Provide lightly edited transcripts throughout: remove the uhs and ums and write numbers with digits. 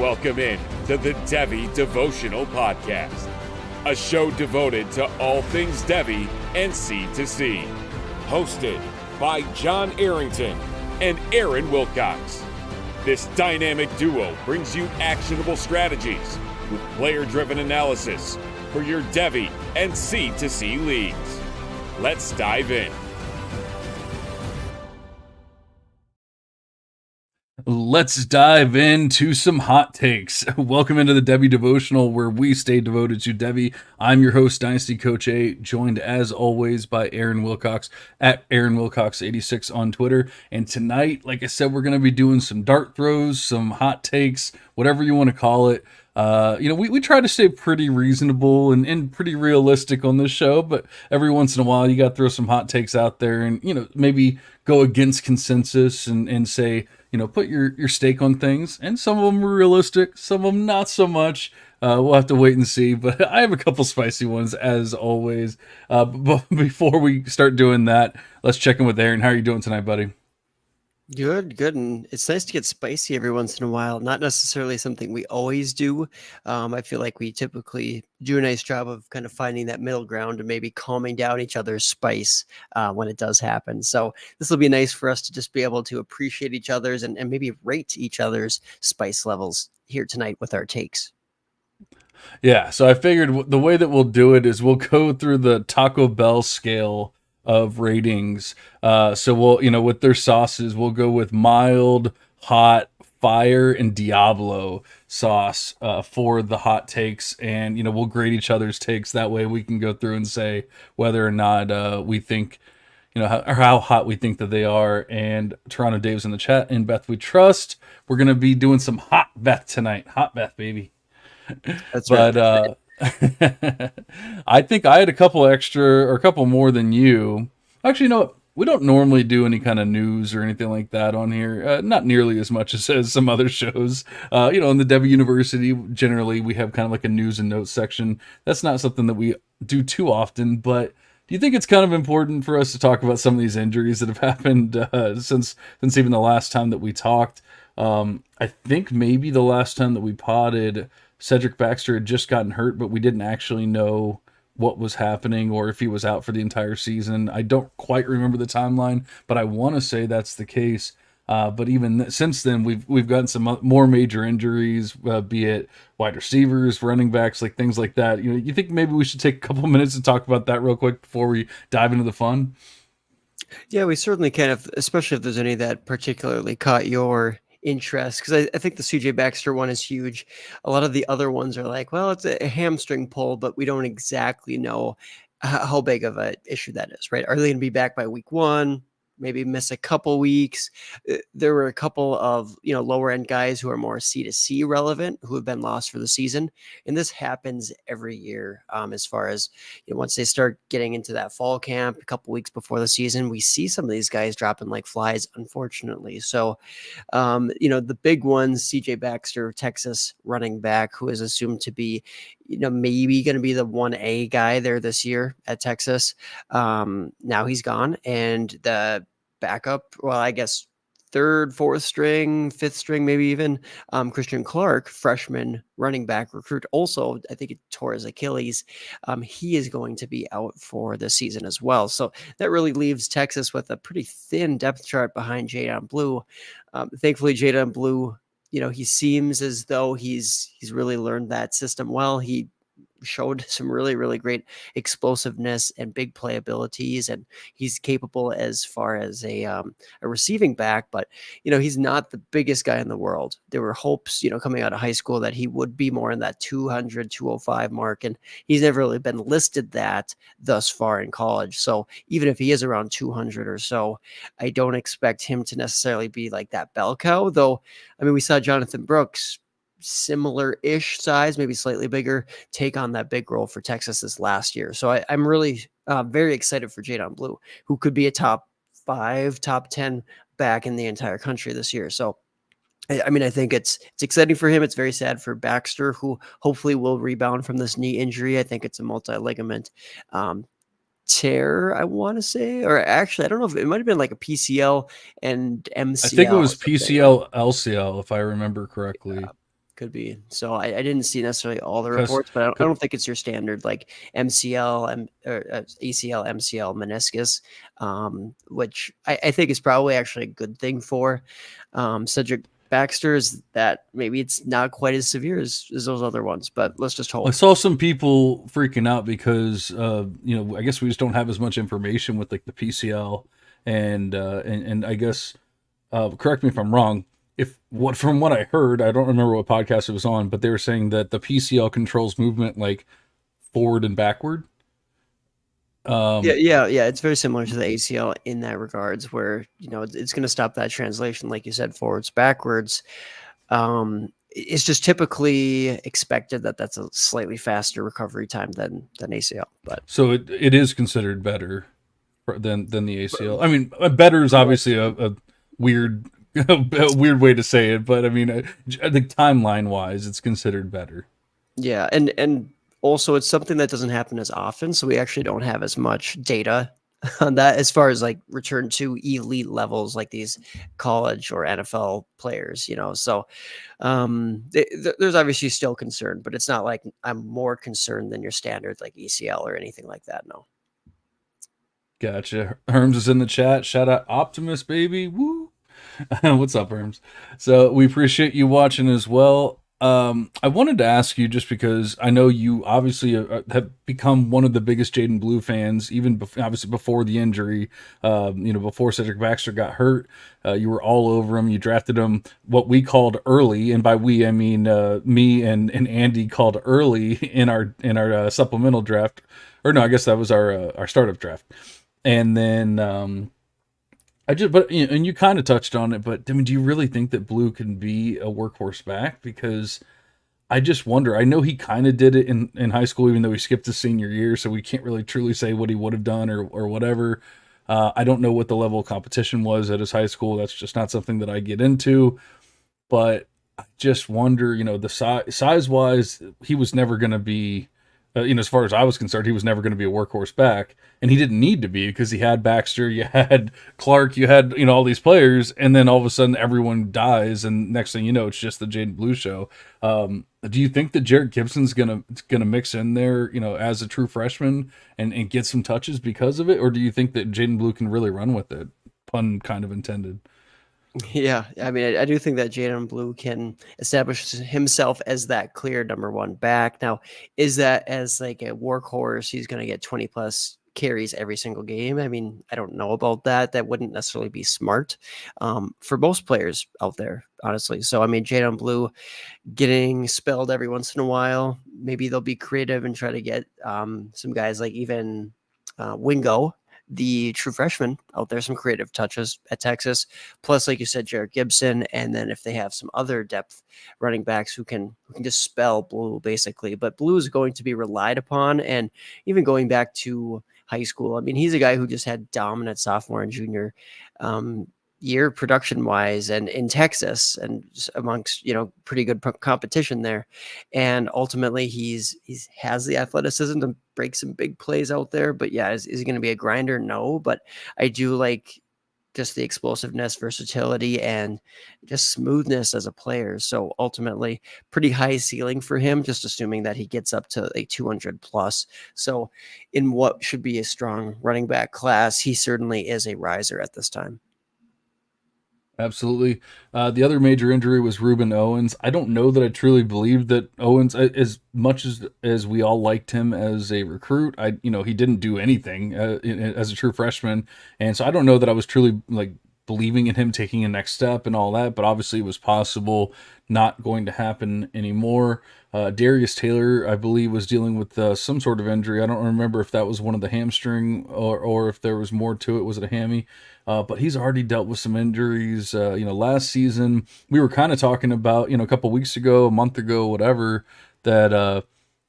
welcome in to the Devy Devotional Podcast, a show devoted to all things Devy and C2C. Hosted by John Arrington and Aaron Wilcox. This dynamic duo brings you actionable strategies with player-driven analysis for your Devy and C2C leagues. Let's dive in. Let's dive into some hot takes. Welcome into the Devy Devotional, where we stay devoted to Devy. I'm your host, Dynasty Coach A, joined as always by Aaron Wilcox at Aaron Wilcox86 on Twitter. And tonight, like I said, we're going to be doing some dart throws, some hot takes, whatever you want to call it. We try to stay pretty reasonable and pretty realistic on this show, but every once in a while you got to throw some hot takes out there and, maybe go against consensus and say, put your stake on things. And some of them are realistic, some of them not so much. We'll have to wait and see, but I have a couple spicy ones as always. But before we start doing that, let's check in with Aaron. How are you doing tonight, buddy? Good. And it's nice to get spicy every once in a while. Not necessarily something we always do. I feel like we typically do a nice job of kind of finding that middle ground and maybe calming down each other's spice when it does happen. So this will be nice for us to just be able to appreciate each other's and maybe rate each other's spice levels here tonight with our takes. Yeah, so I figured the way that we'll do it is we'll go through the Taco Bell scale of ratings. So we'll, with their sauces, we'll go with mild, hot, fire, and Diablo sauce for the hot takes. And, we'll grade each other's takes. That way we can go through and say whether or not we think, how hot we think that they are. And Toronto Dave's in the chat. And Beth, we trust. We're going to be doing some hot Beth tonight. Hot Beth, baby. That's right. But I think I had a couple more than you. Actually, we don't normally do any kind of news or anything like that on here. Not nearly as much as some other shows. In the Devy University, generally we have kind of like a news and notes section. That's not something that we do too often, but do you think it's kind of important for us to talk about some of these injuries that have happened since even the last time that we talked? I think maybe the last time that we podded, Cedric Baxter had just gotten hurt, but we didn't actually know what was happening or if he was out for the entire season. I don't quite remember the timeline, but I want to say that's the case. But even since then, we've gotten some more major injuries, be it wide receivers, running backs, like things like that. You think maybe we should take a couple minutes to talk about that real quick before we dive into the fun? Yeah, we certainly can, especially if there's any that particularly caught your interest, because I think the CJ Baxter one is huge. A lot of the other ones are like, well, it's a hamstring pull, but we don't exactly know how big of an issue that is, right? Are they going to be back by week 1? Maybe miss a couple weeks. There were a couple of lower end guys who are more C2C relevant who have been lost for the season, and this happens every year. As far as once they start getting into that fall camp, a couple weeks before the season, we see some of these guys dropping like flies, unfortunately. So, the big ones: CJ Baxter, Texas running back, who is assumed to be maybe going to be the 1A guy there this year at Texas. Now he's gone, and the backup, well, I guess 3rd, 4th string, 5th string, maybe even Christian Clark, freshman running back recruit. Also, I think it tore his Achilles. He is going to be out for the season as well. So that really leaves Texas with a pretty thin depth chart behind Jadon Blue. Thankfully, Jadon Blue, he seems as though he's really learned that system well. He showed some really, really great explosiveness and big play abilities, and he's capable as far as a receiving back, but he's not the biggest guy in the world. There were hopes coming out of high school that he would be more in that 200 205 mark, and he's never really been listed that thus far in college. So even if he is around 200 or so, I don't expect him to necessarily be like that bell cow, though. I mean, we saw Jonathan Brooks, similar-ish size, maybe slightly bigger, take on that big role for Texas this last year. So I'm really very excited for Jadon Blue, who could be a top 5, top 10 back in the entire country this year. So I mean, I think it's exciting for him. It's very sad for Baxter, who hopefully will rebound from this knee injury. I think it's a multi-ligament tear, I want to say, or actually, I don't know if it might have been like a PCL and MCL. I think it was PCL, LCL, if I remember correctly. Could be. So I didn't see necessarily all the 'Cause reports, but I don't think it's your standard like MCL, or ACL, MCL, meniscus, which I think is probably actually a good thing for Cedric Baxter, is that maybe it's not quite as severe as those other ones, but let's just I hope. saw some people freaking out because I guess we just don't have as much information with like the PCL and I guess correct me if I'm wrong. From what I heard, I don't remember what podcast it was on, but they were saying that the PCL controls movement like forward and backward. Yeah. It's very similar to the ACL in that regards, where it's going to stop that translation, like you said, forwards, backwards. It's just typically expected that that's a slightly faster recovery time than ACL. But So it is considered better than the ACL. I mean, better is obviously a weird a weird way to say it, but I mean, I think timeline wise, it's considered better. yeah, and also it's something that doesn't happen as often, so we actually don't have as much data on that as far as like return to elite levels like these college or NFL players. So there's obviously still concern, but it's not like I'm more concerned than your standard like ECL or anything like that. No. Gotcha. Herms is in the chat. Shout out Optimus, baby. Woo. What's up, Herms? So we appreciate you watching as well. I wanted to ask you just because I know you obviously have become one of the biggest Jaden Blue fans, even obviously before the injury. Before Cedric Baxter got hurt, you were all over him. You drafted him what we called early, and by we I mean me and Andy called early in our supplemental draft, or no, I guess that was our startup draft, and then. And you kind of touched on it, but I mean, do you really think that Blue can be a workhorse back? Because I just wonder. I know he kind of did it in high school, even though he skipped his senior year, so we can't really truly say what he would have done or whatever. I don't know what the level of competition was at his high school. That's just not something that I get into. But I just wonder, the size wise, he was never going to be. As far as I was concerned, he was never going to be a workhorse back, and he didn't need to be because he had Baxter, you had Clark, you had all these players, and then all of a sudden everyone dies, and next thing you know, it's just the Jaden Blue show. Do you think that Jarrett Gibson's gonna mix in there, as a true freshman and get some touches because of it, or do you think that Jaden Blue can really run with it? Pun kind of intended. Yeah, I mean, I do think that Jaden Blue can establish himself as that clear number one back. Now, is that as like a workhorse, he's going to get 20 plus carries every single game? I mean, I don't know about that. That wouldn't necessarily be smart for most players out there, honestly. So, I mean, Jaden Blue getting spelled every once in a while. Maybe they'll be creative and try to get some guys like even Wingo, the true freshman out there, some creative touches at Texas. Plus, like you said, Jarrett Gibson, and then if they have some other depth running backs who can just spell Blue basically. But Blue is going to be relied upon, and even going back to high school, I mean, he's a guy who just had dominant sophomore and junior year production wise and in Texas and amongst pretty good competition there, and ultimately he's has the athleticism to break some big plays out there. But yeah, is he going to be a grinder? No, but I do like just the explosiveness, versatility, and just smoothness as a player. So ultimately pretty high ceiling for him, just assuming that he gets up to like 200 plus. So in what should be a strong running back class, he certainly is a riser at this time. Absolutely. The other major injury was Reuben Owens. I don't know that I truly believe that Owens, as much as we all liked him as a recruit, he didn't do anything as a true freshman, and so I don't know that I was truly like believing in him taking a next step and all that. But obviously, it was possible, not going to happen anymore. Darius Taylor, I believe, was dealing with some sort of injury. I don't remember if that was one of the hamstring or if there was more to it. Was it a hammy? But he's already dealt with some injuries. Last season we were kind of talking about, a couple weeks ago, a month ago, whatever, that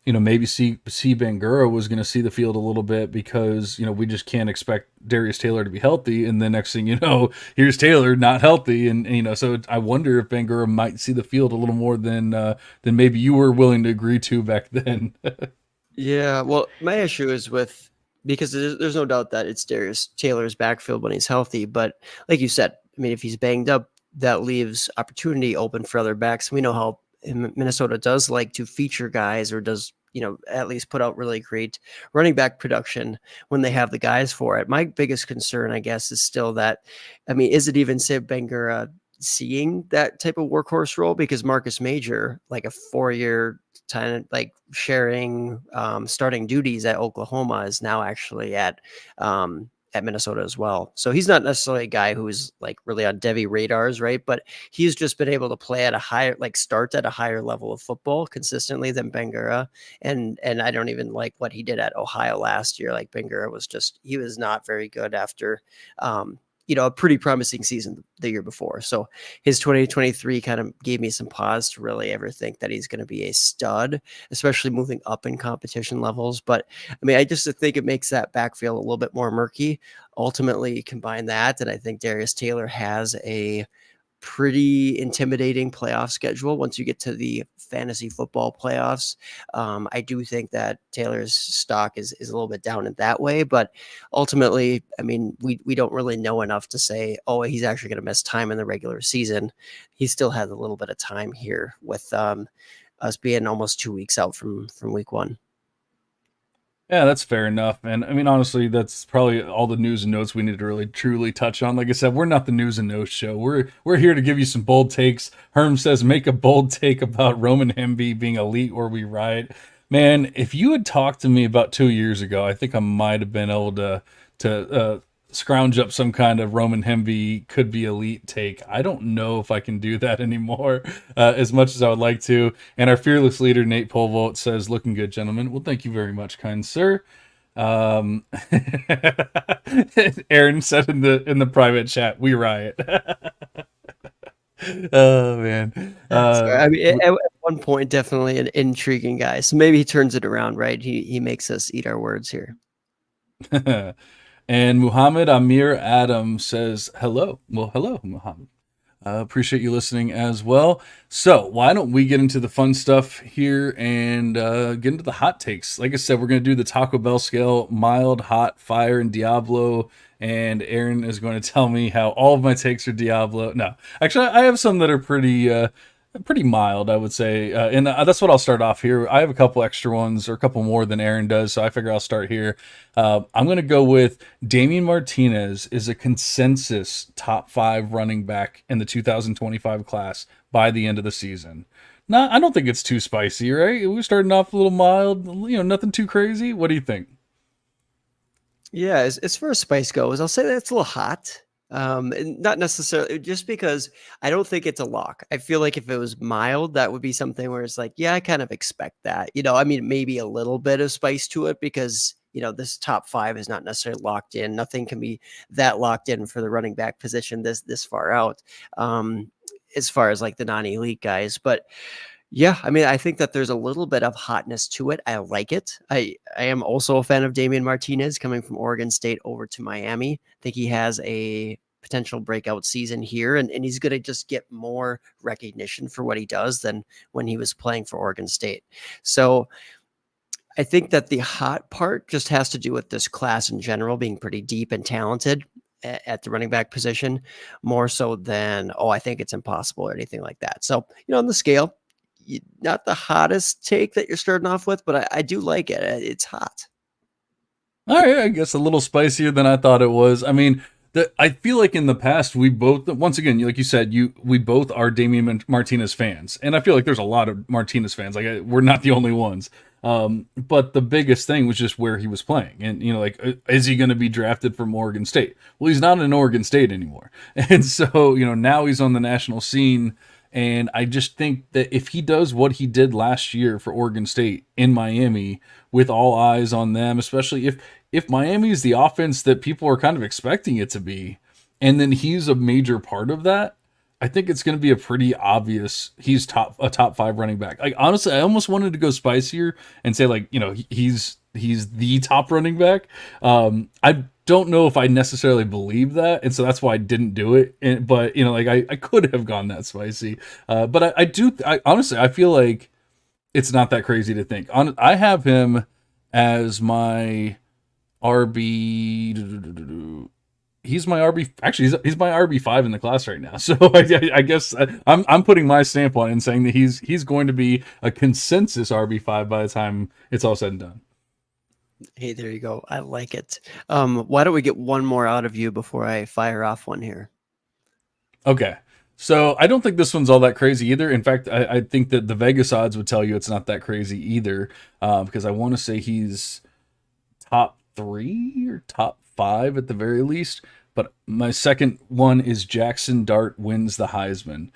maybe C. Bangura was going to see the field a little bit because we just can't expect Darius Taylor to be healthy, and the next thing you know, here's Taylor not healthy, and so I wonder if Bangura might see the field a little more than maybe you were willing to agree to back then. Yeah, well, my issue is because there's no doubt that it's Darius Taylor's backfield when he's healthy. But like you said, I mean, if he's banged up, that leaves opportunity open for other backs. We know how Minnesota does like to feature guys, or does, at least put out really great running back production when they have the guys for it. My biggest concern, I guess, is still that, is it even Sid Bangura seeing that type of workhorse role? Because Marcus Major, like a 4-year time, like sharing starting duties at Oklahoma, is now actually at Minnesota as well. So he's not necessarily a guy who's like really on Devy radars, right? But he's just been able to play at a higher, like start at a higher level of football consistently than Bangura. And I don't even like what he did at Ohio last year. Like Bangura he was not very good after a pretty promising season the year before. So his 2023 kind of gave me some pause to really ever think that he's going to be a stud, especially moving up in competition levels. But I just think it makes that backfield a little bit more murky. Ultimately, combine that, and I think Darius Taylor has a pretty intimidating playoff schedule once you get to the fantasy football playoffs. I do think that Taylor's stock is a little bit down in that way, but ultimately, we don't really know enough to say, oh, he's actually going to miss time in the regular season. He still has a little bit of time here with us being almost 2 weeks out from week 1. Yeah, that's fair enough. And honestly, that's probably all the news and notes we need to really truly touch on. Like I said, we're not the news and notes show. We're here to give you some bold takes. Herm says, make a bold take about Roman Hemby being elite or we riot. Man, if you had talked to me about 2 years ago, I think I might have been able to scrounge up some kind of Roman Hemby could be elite take. I don't know if I can do that anymore as much as I would like to. And our fearless leader, Nate Polvolt, says, looking good, gentlemen. Well, thank you very much, kind sir. Aaron said in the private chat, we riot. Oh, man. At one point, definitely an intriguing guy. So maybe he turns it around, right? He makes us eat our words here. And Muhammad Amir Adam says, hello. Well, hello, Muhammad. Appreciate you listening as well. So why don't we get into the fun stuff here and get into the hot takes? Like I said, we're going to do the Taco Bell scale, mild, hot, fire, and Diablo. And Aaron is going to tell me how all of my takes are Diablo. No, actually, I have some that are pretty mild, I would say. And that's what I'll start off here. I have a couple extra ones, or a couple more than Aaron does, so I figure I'll start here. I'm going to go with Damian Martinez is a consensus top 5 running back in the 2025 class by the end of the season. Now, I don't think it's too spicy, right? We're starting off a little mild, nothing too crazy. What do you think? Yeah, as far as spice goes, I'll say that it's a little hot. And not necessarily just because I don't think it's a lock. I feel like if it was mild, that would be something where it's like, yeah, I kind of expect that. Maybe a little bit of spice to it because, this top 5 is not necessarily locked in. Nothing can be that locked in for the running back position this far out. As far as like the non-elite guys, but yeah, I think that there's a little bit of hotness to it. I like it. I am also a fan of Damian Martinez coming from Oregon State over to Miami. I think he has a potential breakout season here, and he's going to just get more recognition for what he does than when he was playing for Oregon State. So I think that the hot part just has to do with this class in general being pretty deep and talented at the running back position, more so than, I think it's impossible or anything like that. So, on the scale, not the hottest take that you're starting off with, but I do like it. It's hot. All right, I guess a little spicier than I thought it was. I feel like in the past we both, once again, like you said, we both are Damian Martinez fans, and I feel like there's a lot of Martinez fans. Like we're not the only ones. But the biggest thing was just where he was playing, and is he going to be drafted from Oregon State? Well, he's not in Oregon State anymore, and so now he's on the national scene. And I just think that if he does what he did last year for Oregon State in Miami, with all eyes on them, especially if Miami is the offense that people are kind of expecting it to be, and then he's a major part of that, I think it's going to be a pretty obvious he's a top 5 running back. Like honestly, I almost wanted to go spicier and say he's the top running back. I don't know if I necessarily believe that, and so that's why I didn't do it. But I could have gone that spicy. But I honestly I feel like it's not that crazy to think. I have him as my RB he's my RB. Actually, he's my RB5 in the class right now. So I guess I'm putting my stamp on it and saying that he's going to be a consensus RB5 by the time it's all said and done. Hey, there you go. I like it. Why don't we get one more out of you before I fire off one here? Okay. So I don't think this one's all that crazy either. In fact, I think that the Vegas odds would tell you it's not that crazy either, because I want to say he's top 3 or top 5 at the very least. But my second one is Jackson Dart wins the Heisman.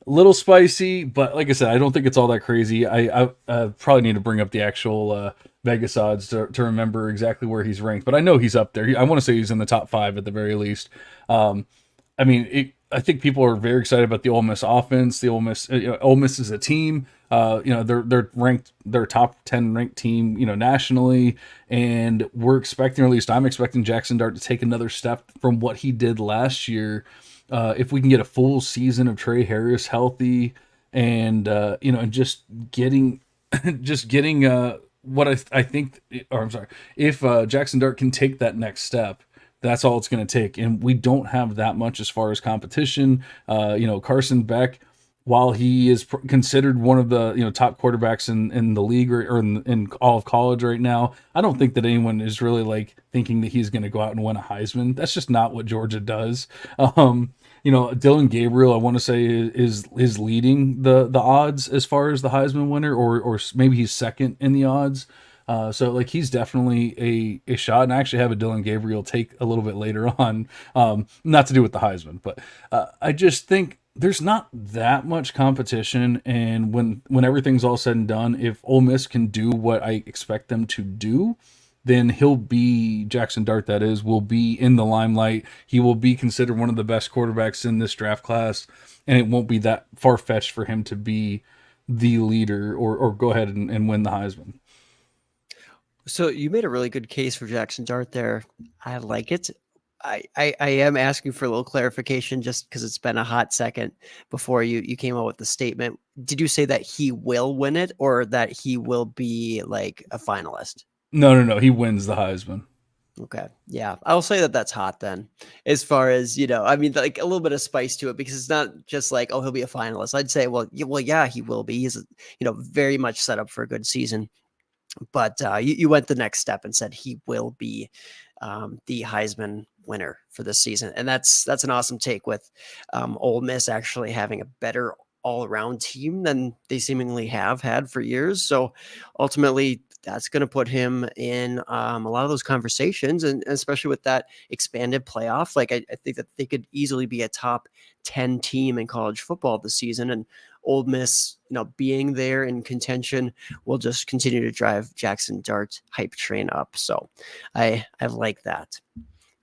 A little spicy, but like I said, I don't think it's all that crazy. I probably need to bring up the actual Vegas odds to remember exactly where he's ranked, but I know he's up there. I want to say he's in the top 5 at the very least. I mean, I think people are very excited about the Ole Miss offense. The Ole Miss is a team. They're ranked, they're top 10 ranked team, nationally, and we're expecting, or at least I'm expecting Jackson Dart to take another step from what he did last year. If we can get a full season of Trey Harris healthy, and and just getting, what I think, or I'm sorry, if Jackson Dart can take that next step. That's all it's going to take. And we don't have that much as far as competition. Carson Beck, while he is considered one of the top quarterbacks in the league or in all of college right now, I don't think that anyone is really like thinking that he's going to go out and win a Heisman. That's just not what Georgia does. Dylan Gabriel, I want to say is leading the odds as far as the Heisman winner, or maybe he's second in the odds. So like he's definitely a shot, and I actually have a Dylan Gabriel take a little bit later on, not to do with the Heisman, but I just think there's not that much competition, and when everything's all said and done, if Ole Miss can do what I expect them to do, then Jackson Dart, that is, will be in the limelight. He will be considered one of the best quarterbacks in this draft class, and it won't be that far-fetched for him to be the leader or go ahead and win the Heisman. So you made a really good case for Jackson Dart there. I like it. I am asking for a little clarification just because it's been a hot second before you came out with the statement. Did you say that he will win it or that he will be like a finalist? No. He wins the Heisman. Okay. Yeah. I'll say that that's hot then. As far as, I mean, like a little bit of spice to it, because it's not just like, oh, he'll be a finalist. I'd say, well, yeah, he will be. He's, very much set up for a good season. But you went the next step and said he will be the Heisman winner for this season, and that's an awesome take. With Ole Miss actually having a better all-around team than they seemingly have had for years, so ultimately that's going to put him in a lot of those conversations, and especially with that expanded playoff. Like I think that they could easily be a top 10 team in college football this season, and Ole Miss, being there in contention will just continue to drive Jackson Dart's hype train up. So I like that.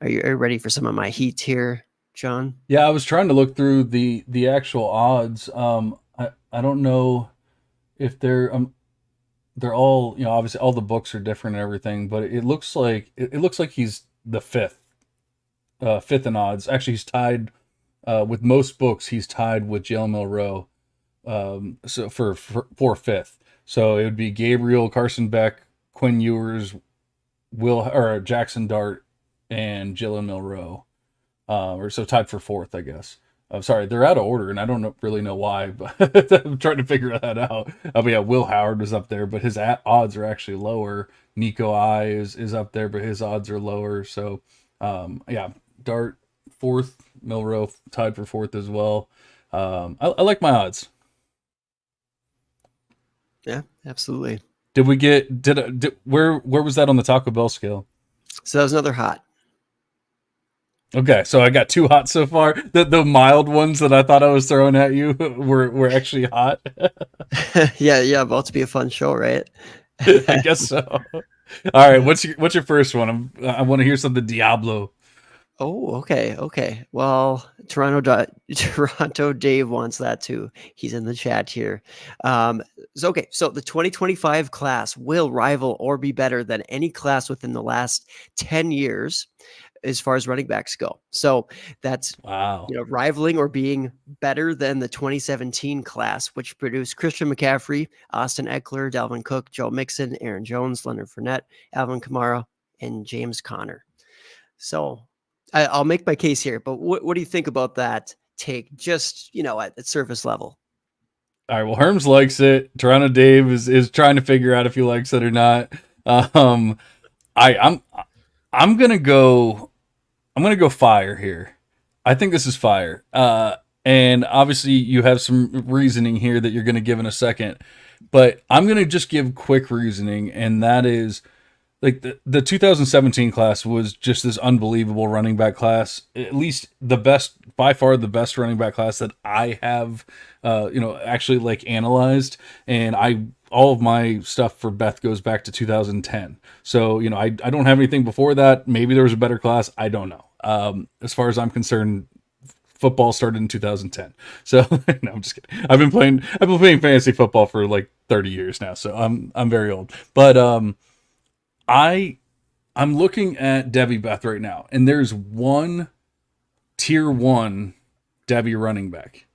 Are you ready for some of my heat here, John? Yeah, I was trying to look through the actual odds. I don't know if they're all, obviously all the books are different and everything, but it looks like he's the fifth in odds. Actually, he's tied with most books. He's tied with Jalen Milroe. So for fifth. So it would be Gabriel, Carson Beck, Quinn Ewers, Jackson Dart, and Jalen Milroe. Or so tied for fourth, I guess. I'm sorry, they're out of order, and I don't really know why, but I'm trying to figure that out. But yeah, Will Howard was up there, but his odds are actually lower. Nico I is up there, but his odds are lower. So Dart fourth, Milroe tied for fourth as well. I like my odds. Yeah, absolutely. Did we get where was that on the Taco Bell scale? So that was another hot. Okay, so I got 2 hot so far. The mild ones that I thought I was throwing at you were actually hot. yeah, about to be a fun show, right? I guess so. All right, what's your first one? I want to hear something Diablo. Oh, okay. Well, Toronto Dave wants that too. He's in the chat here. So the 2025 class will rival or be better than any class within the last 10 years as far as running backs go. So that's wow. Rivaling or being better than the 2017 class, which produced Christian McCaffrey, Austin Eckler, Dalvin Cook, Joe Mixon, Aaron Jones, Leonard Fournette, Alvin Kamara, and James Conner. So I'll make my case here, but what do you think about that take? Just at surface level. All right. Well, Herms likes it. Toronto Dave is trying to figure out if he likes it or not. Um, I'm I'm gonna go. I'm gonna go fire here. I think this is fire. And obviously you have some reasoning here that you're gonna give in a second, but I'm gonna just give quick reasoning, and that is like the 2017 class was just this unbelievable running back class. At least the best, by far the best running back class that I have, actually like analyzed. And all of my stuff for Beth goes back to 2010. So, I don't have anything before that. Maybe there was a better class. I don't know. As far as I'm concerned, football started in 2010. So no, I'm just kidding. I've been playing fantasy football for like 30 years now. So I'm very old, but, I'm looking at Devy Beth right now, and there's one tier 1 Devy running back.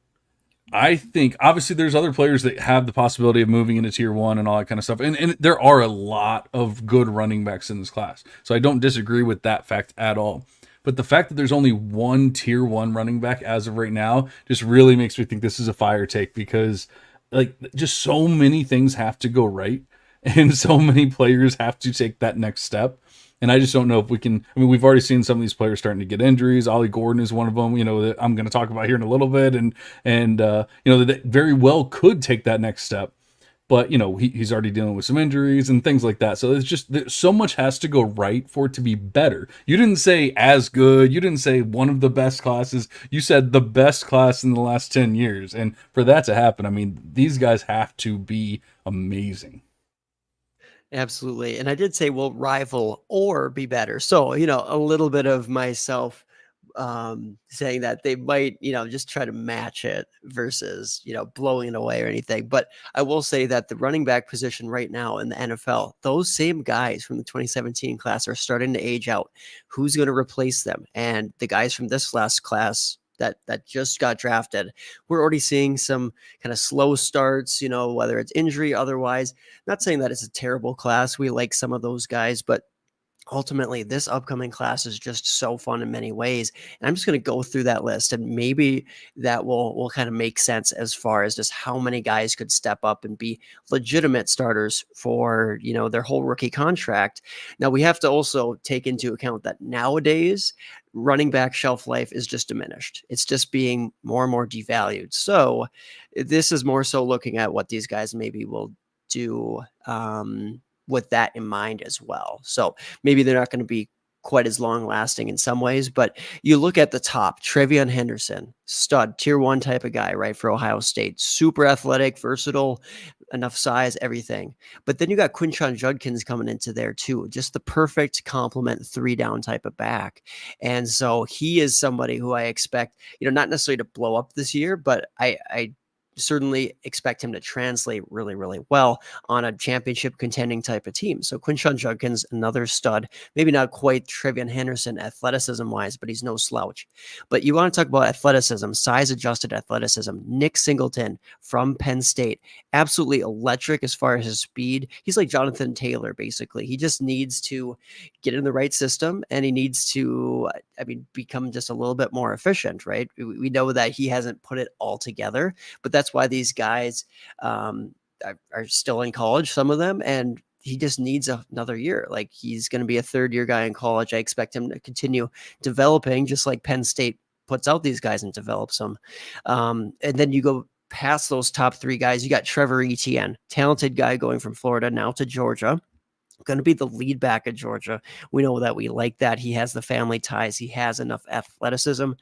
I think obviously there's other players that have the possibility of moving into tier 1 and all that kind of stuff. And there are a lot of good running backs in this class. So I don't disagree with that fact at all. But the fact that there's only one tier 1 running back as of right now just really makes me think this is a fire take, because like just so many things have to go right and so many players have to take that next step. And I just don't know if we can. I mean, we've already seen some of these players starting to get injuries. Ollie Gordon is one of them, that I'm going to talk about here in a little bit, and that very well could take that next step. But he's already dealing with some injuries and things like that. So it's just so much has to go right for it to be better. You didn't say as good. You didn't say one of the best classes. You said the best class in the last 10 years. And for that to happen, I mean, these guys have to be amazing. Absolutely. And I did say will rival or be better. So, a little bit of myself saying that they might, just try to match it versus, blowing it away or anything. But I will say that the running back position right now in the NFL, those same guys from the 2017 class are starting to age out. Who's going to replace them? And the guys from this last class that just got drafted, we're already seeing some kind of slow starts, whether it's injury, otherwise. Not saying that it's a terrible class. We like some of those guys, but ultimately this upcoming class is just so fun in many ways, and I'm just going to go through that list, and maybe that will kind of make sense as far as just how many guys could step up and be legitimate starters for their whole rookie contract. Now we have to also take into account that nowadays running back shelf life is just diminished. It's just being more and more devalued. So this is more so looking at what these guys maybe will do with that in mind as well. So maybe they're not going to be quite as long lasting in some ways, but you look at the top, Trevion Henderson, stud, tier 1 type of guy, right? For Ohio State, super athletic, versatile, enough size, everything. But then you got Quinshon Judkins coming into there too, just the perfect complement 3-down type of back. And so he is somebody who I expect, not necessarily to blow up this year, but I certainly expect him to translate really, really well on a championship contending type of team. So Quinshon Judkins, another stud, maybe not quite Trevion Henderson athleticism wise, but he's no slouch. But you want to talk about athleticism, size adjusted athleticism. Nick Singleton from Penn State, absolutely electric as far as his speed. He's like Jonathan Taylor, basically. He just needs to get in the right system, and he needs to, become just a little bit more efficient, right? We know that he hasn't put it all together, but that's why these guys are still in college, some of them, and he just needs another year. Like, he's going to be a third-year guy in college. I expect him to continue developing, just like Penn State puts out these guys and develops them. And then you go past those top 3 guys. You got Trevor Etienne, talented guy going from Florida now to Georgia. Going to be the lead back at Georgia. We know that we like that. He has the family ties. He has enough athleticism.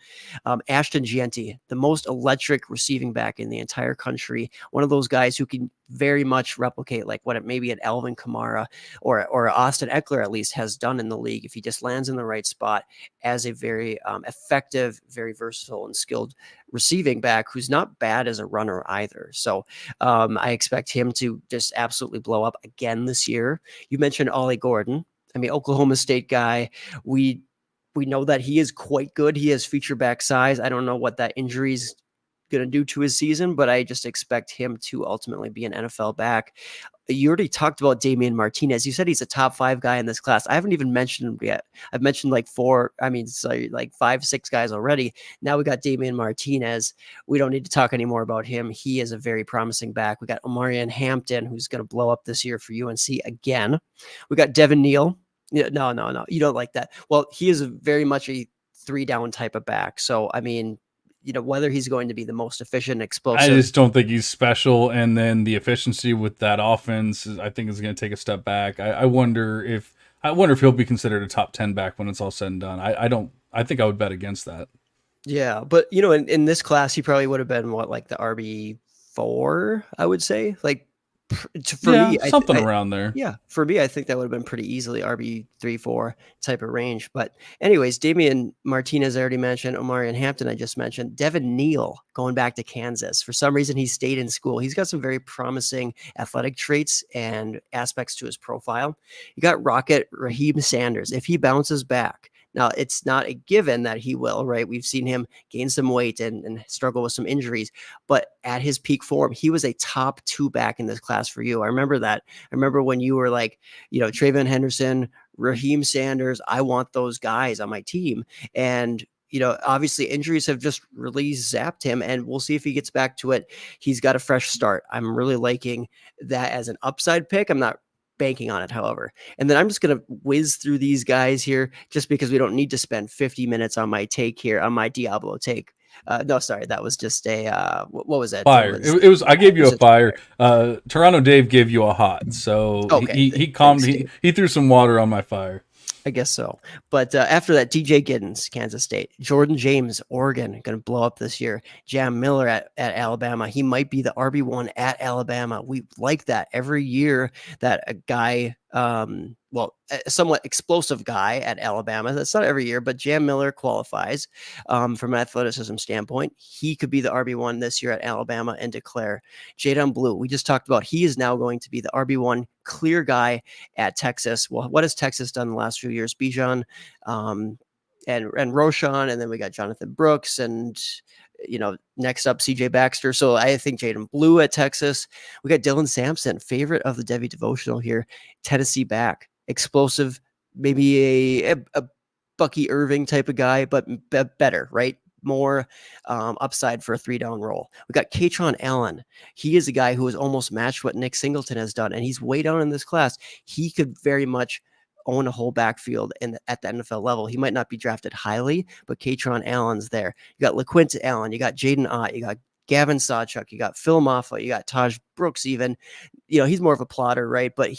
Ashton Gienti, the most electric receiving back in the entire country. One of those guys who can very much replicate like what it maybe an Alvin Kamara or Austin Eckler at least has done in the league if he just lands in the right spot as a very effective, very versatile and skilled receiving back who's not bad as a runner either. So I expect him to just absolutely blow up again this year. You mentioned Ollie Gordon. I mean, Oklahoma State guy. We know that he is quite good. He has feature back size. I don't know what that injury's going to do to his season, but I just expect him to ultimately be an NFL back. you already talked about Damian Martinez. You said he's a top 5 guy in this class. I haven't even mentioned him yet. I've mentioned like 5, 6 guys already. Now we got Damian Martinez. We don't need to talk anymore about him. He is a very promising back. We got Omarion Hampton, who's going to blow up this year for UNC again. We got Devin Neal. Yeah, no. You don't like that. Well, he is very much a 3-down type of back. So, I mean, whether he's going to be the most efficient, explosive. I just don't think he's special. And then the efficiency with that offense, I think, is going to take a step back. I wonder if he'll be considered a top 10 back when it's all said and done. I think I would bet against that. Yeah, but in this class, he probably would have been like the RB4, I would say. Like for me, something around there. Yeah, for me, I think that would have been pretty easily RB3-4 type of range. But anyways, Damian Martinez, I already mentioned. Omarion Hampton, I just mentioned. Devin Neal going back to Kansas. For some reason, he stayed in school. He's got some very promising athletic traits and aspects to his profile. You got Rocket Raheem Sanders. If he bounces back, now, it's not a given that he will, right? We've seen him gain some weight and struggle with some injuries, but at his peak form, he was a top 2 back in this class for you. I remember that. I remember when you were like, Travion Henderson, Raheem Sanders, I want those guys on my team. And, obviously injuries have just really zapped him, and we'll see if he gets back to it. He's got a fresh start. I'm really liking that as an upside pick. I'm not banking on it, however. And then I'm just going to whiz through these guys here just because we don't need to spend 50 minutes on my take here, on my Diablo take. No, sorry, that was just a what was that? Fire. It was I gave you a fire. Toronto Dave gave you a hot. So okay, he calmed. He threw some water on my fire. I guess so. But after that, DJ Giddens, Kansas State. Jordan James, Oregon, going to blow up this year. Jam Miller at Alabama. He might be the RB1 at Alabama. We like that every year that a guy, a somewhat explosive guy at Alabama. That's not every year, but Jam Miller qualifies from an athleticism standpoint. He could be the RB1 this year at Alabama and declare. Jadon Blue, we just talked about, he is now going to be the RB1 clear guy at Texas. Well, what has Texas done the last few years? Bijan and Roshan, and then we got Jonathan Brooks, and next up CJ Baxter. So I think Jadon Blue at Texas. We got Dylan Sampson, favorite of the Devy devotional here, Tennessee back. Explosive, maybe a Bucky Irving type of guy, but better, right? More upside for a 3-down role. We got Katron Allen. He is a guy who has almost matched what Nick Singleton has done, and he's way down in this class. He could very much own a whole backfield at the NFL level. He might not be drafted highly, but Katron Allen's there. You got LaQuint Allen, you got Jaden Ott, you got Gavin Sawchuk, you got Phil Maffa, you got Taj Brooks even. He's more of a plotter, right? But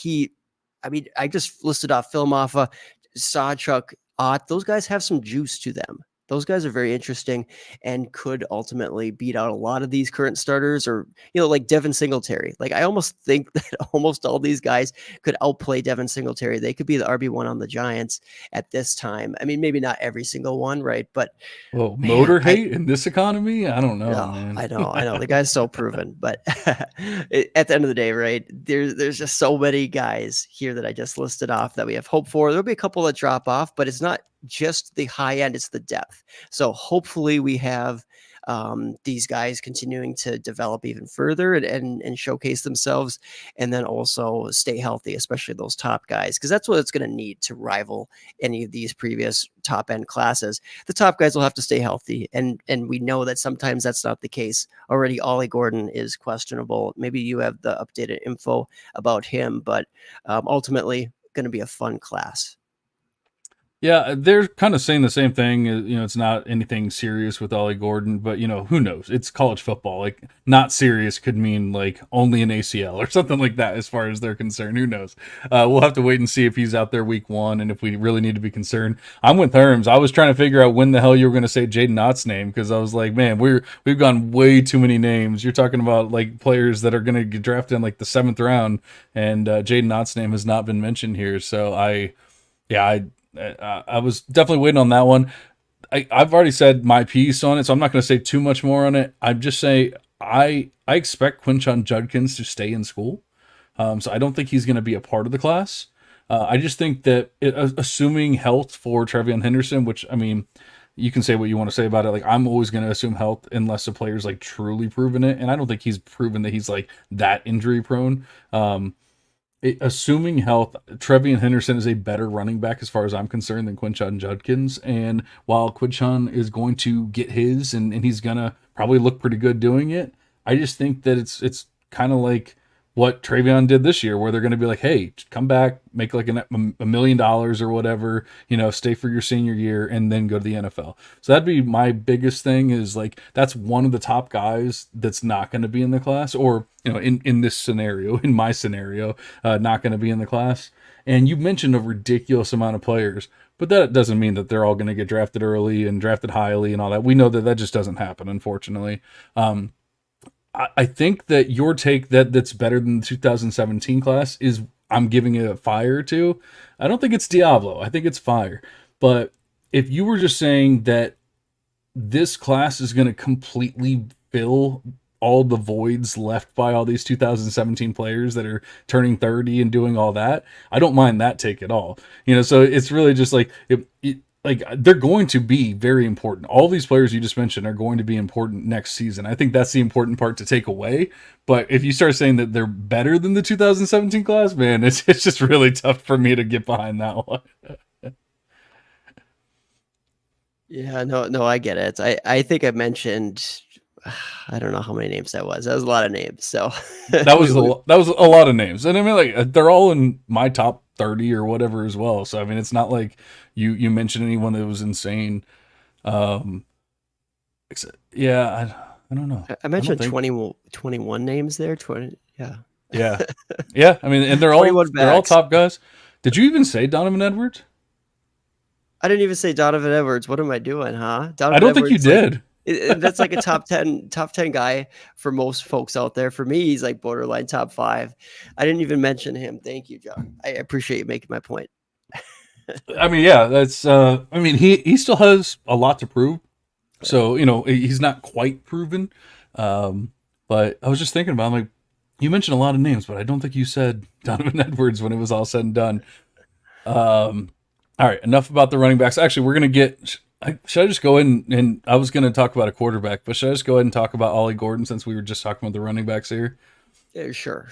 I just listed off Phil Maffa, Sawchuk, Ott. Those guys have some juice to them. Those guys are very interesting and could ultimately beat out a lot of these current starters, or, like Devin Singletary. Like, I almost think that almost all these guys could outplay Devin Singletary. They could be the RB1 on the Giants at this time. I mean, maybe not every single one, right? But motor hate in this economy? I don't know, man. I know. The guy's so proven, but at the end of the day, right? There's just so many guys here that I just listed off that we have hope for. There'll be a couple that drop off, but it's not just the high end, it's the depth. So hopefully we have these guys continuing to develop even further and showcase themselves, and then also stay healthy, especially those top guys, because that's what it's going to need to rival any of these previous top end classes. The top guys will have to stay healthy, and we know that sometimes that's not the case. Already Ollie Gordon is questionable. Maybe you have the updated info about him, but ultimately going to be a fun class. Yeah, they're kind of saying the same thing. It's not anything serious with Ollie Gordon, but who knows? It's college football. Like, not serious could mean like only an ACL or something like that as far as they're concerned. Who knows? We'll have to wait and see if he's out there week 1 and if we really need to be concerned. I'm with Herms. I was trying to figure out when the hell you were going to say Jaden Ott's name, because I was like, man, we've gone way too many names. You're talking about like players that are going to get drafted in like the 7th round, and Jaden Ott's name has not been mentioned here. So I was definitely waiting on that one. I've already said my piece on it, so I'm not going to say too much more on it. I'm just saying I expect Quinshon Judkins to stay in school. So I don't think he's going to be a part of the class. I just think that assuming health for Travion Henderson, which, I mean, you can say what you want to say about it. Like, I'm always going to assume health unless the player's like truly proven it. And I don't think he's proven that he's like that injury prone. assuming health, Trevian Henderson is a better running back as far as I'm concerned than Quinshon Judkins. And while Quinshon is going to get his, and he's gonna probably look pretty good doing it, I just think that it's kind of like what Travion did this year, where they're going to be like, hey, come back, make like $1 million or whatever, stay for your senior year and then go to the NFL. So that'd be my biggest thing, is like, that's one of the top guys that's not going to be in the class, or, in this scenario, in my scenario, not going to be in the class. And you mentioned a ridiculous amount of players, but that doesn't mean that they're all going to get drafted early and drafted highly and all that. We know that just doesn't happen, unfortunately. I think that your take that's better than the 2017 class is, I'm giving it a fire to. I don't think it's Diablo. I think it's fire. But if you were just saying that this class is going to completely fill all the voids left by all these 2017 players that are turning 30 and doing all that, I don't mind that take at all. So it's really just like, like, they're going to be very important. All these players you just mentioned are going to be important next season. I think that's the important part to take away. But if you start saying that they're better than the 2017 class, man, it's just really tough for me to get behind that one. Yeah, no, I get it. I think I mentioned, I don't know how many names that was. That was a lot of names. So that was a lot of names, and I mean, like, they're all in my top 30 or whatever as well. So I mean, it's not like you mentioned anyone that was insane. Yeah, I don't know. I mentioned 21 names there. 20, yeah. Yeah. I mean, and they're all top guys. Did you even say Donovan Edwards? I didn't even say Donovan Edwards. What am I doing, huh? I don't think you did. That's like a top 10 guy for most folks out there. For me, he's like borderline top 5. I didn't even mention him. Thank you, John. I appreciate you making my point. I mean, yeah, that's I mean, he still has a lot to prove. So, he's not quite proven. But I was just thinking about, like, you mentioned a lot of names, but I don't think you said Donovan Edwards when it was all said and done. All right, enough about the running backs. Actually, we're going to get... Should I just go in, and I was going to talk about a quarterback, but should I just go ahead and talk about Ollie Gordon, since we were just talking about the running backs here? Yeah, sure.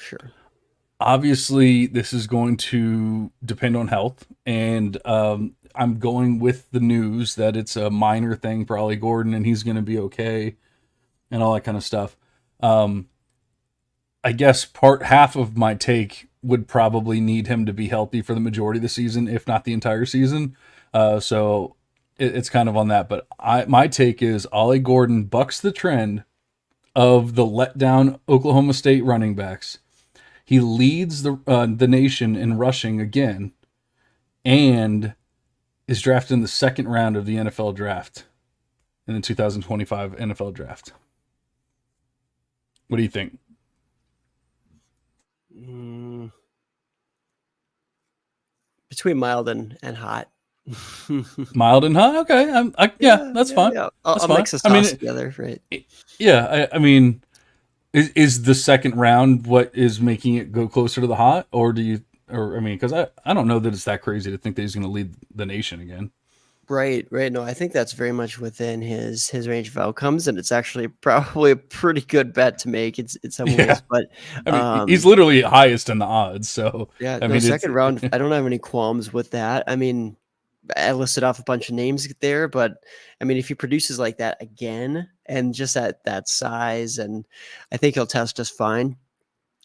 Obviously, this is going to depend on health, and I'm going with the news that it's a minor thing for Ollie Gordon, and he's going to be okay, and all that kind of stuff. I guess half of my take would probably need him to be healthy for the majority of the season, if not the entire season. So it's kind of on that. But my take is Ollie Gordon bucks the trend of the letdown Oklahoma State running backs. He leads the nation in rushing again, and is drafted in the second round of the NFL draft, in the 2025 NFL draft. What do you think? Between mild and hot. Mild and hot? Okay. That's fine. Yeah. That's I'll fine. mix the sauce together, right? Yeah, I mean, is the second round what is making it go closer to the hot, or because I don't know that it's that crazy to think that he's going to lead the nation again. Right. No, I think that's very much within his range of outcomes, and it's actually probably a pretty good bet to make in some ways. But I mean, he's literally highest in the odds. So yeah, I mean, second round, I don't have any qualms with that. I mean, I listed off a bunch of names there, but I mean, if he produces like that again, and just at that size, and I think he'll test just fine.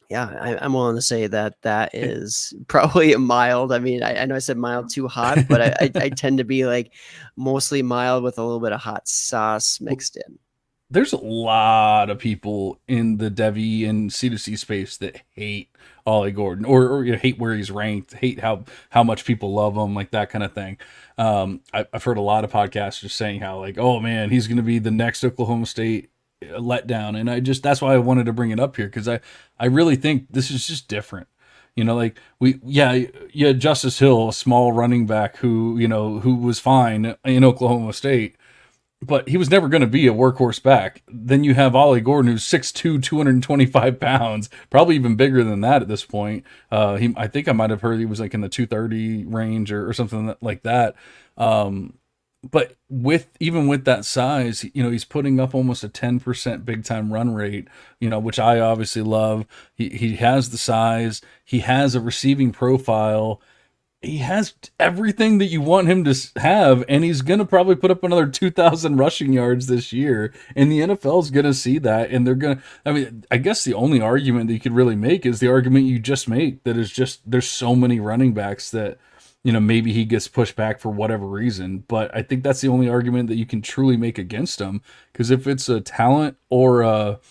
Yeah, I'm willing to say that is probably a mild. I mean, I know I said mild too hot, but I tend to be like mostly mild with a little bit of hot sauce mixed in. There's a lot of people in the Devy and C2C space that hate Ollie Gordon, or hate where he's ranked, hate how much people love him, like that kind of thing. I've heard a lot of podcasters saying how, like, oh man, he's going to be the next Oklahoma State letdown, and that's why I wanted to bring it up here, because I really think this is just different. Like you had Justice Hill, a small running back who was fine in Oklahoma State, but he was never going to be a workhorse back. Then you have Ollie Gordon, who's 6'2", 225 pounds, probably even bigger than that at this point. I think I might have heard he was like in the 230 range or something like that. but even with that size, he's putting up almost a 10% big time run rate, which I obviously love. He has the size, he has a receiving profile, he has everything that you want him to have, and he's going to probably put up another 2,000 rushing yards this year. And the NFL is going to see that, and they're going to. I mean, I guess the only argument that you could really make is the argument you just make, that is just there's so many running backs that maybe he gets pushed back for whatever reason. But I think that's the only argument that you can truly make against him, because if it's a talent or a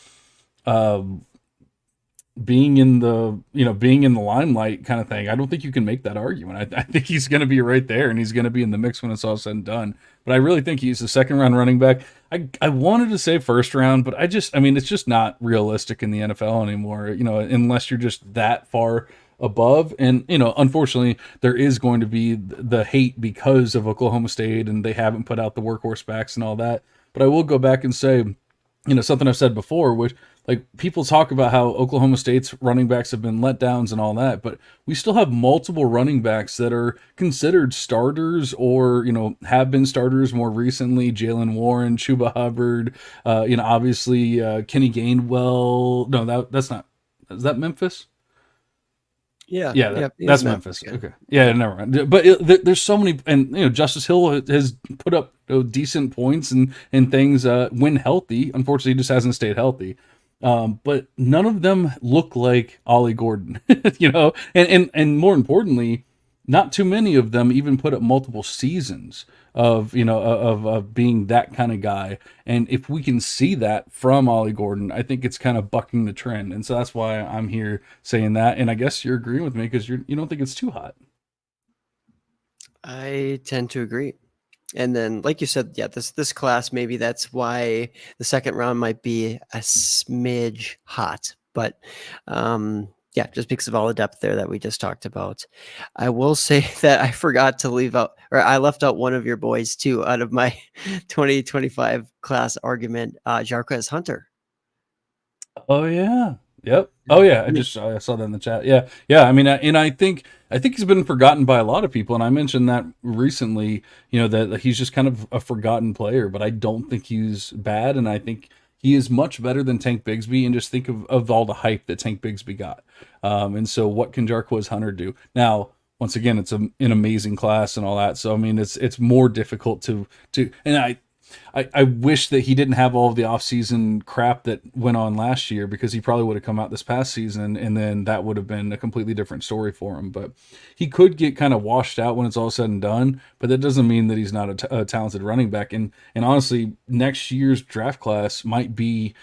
being in the limelight kind of thing, I don't think you can make that argument. I think he's going to be right there, and he's going to be in the mix when it's all said and done. But I really think he's a second round running back. I wanted to say first round, but it's just not realistic in the NFL anymore, unless you're just that far above. And unfortunately, there is going to be the hate because of Oklahoma State, and they haven't put out the workhorse backs and all that. But I will go back and say, something I've said before, which, like, people talk about how Oklahoma State's running backs have been letdowns and all that, but we still have multiple running backs that are considered starters, or have been starters more recently. Jalen Warren, Chuba Hubbard, obviously Kenny Gainwell. No, that's not. Is that Memphis? Yeah, that's Memphis. Yeah. Okay, yeah, never mind. But there's so many, and Justice Hill has put up decent points and things when healthy. Unfortunately, he just hasn't stayed healthy. But none of them look like Ollie Gordon, and more importantly, not too many of them even put up multiple seasons of being that kind of guy. And if we can see that from Ollie Gordon, I think it's kind of bucking the trend. And so that's why I'm here saying that. And I guess you're agreeing with me because you don't think it's too hot. I tend to agree. And then, like you said, yeah, this class, maybe that's why the second round might be a smidge hot. But yeah, just because of all the depth there that we just talked about. I will say that I forgot to leave out, or I left out one of your boys too out of my 2025 class argument, Jarquez Hunter. Oh yeah. Yep. Oh yeah. I saw that in the chat. Yeah. Yeah. I mean, and I think he's been forgotten by a lot of people. And I mentioned that recently, that he's just kind of a forgotten player, but I don't think he's bad. And I think he is much better than Tank Bigsby. And just think of all the hype that Tank Bigsby got. And so what can Jarquez Hunter do? Now, once again, it's an amazing class and all that. So, I mean, it's more difficult and I wish that he didn't have all of the offseason crap that went on last year, because he probably would have come out this past season, and then that would have been a completely different story for him. But he could get kind of washed out when it's all said and done, but that doesn't mean that he's not a talented running back. And honestly, next year's draft class might be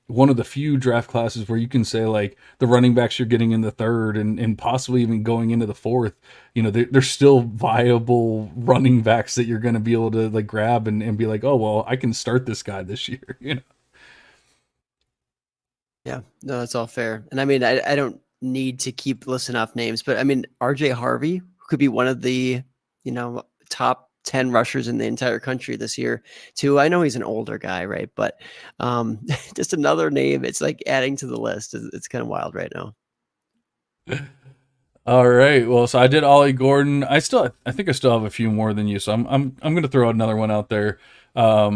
one of the few draft classes where you can say, like, the running backs you're getting in the third and possibly even going into the fourth, they're still viable running backs that you're going to be able to, like, grab and be like, oh, well, I can start this guy this year. Yeah, no, that's all fair. And I mean, I don't need to keep listing off names, but I mean, RJ Harvey could be one of the, top 10 rushers in the entire country this year too. I know he's an older guy, right? But just another name. It's like adding to the list. It's kind of wild right now. All right. Well, so I did Ollie Gordon. I think I still have a few more than you. So I'm going to throw another one out there. All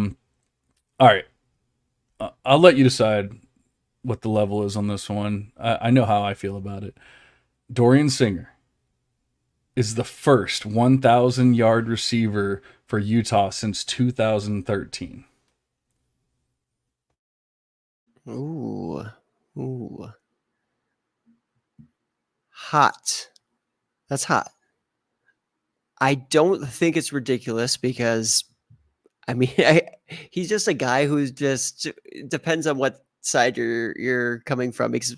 right. I'll let you decide what the level is on this one. I know how I feel about it. Dorian Singer is the first 1,000-yard receiver for Utah since 2013. Ooh. Hot. That's hot. I don't think it's ridiculous, because, I mean, he's just a guy who's just depends on what side you're coming from. Because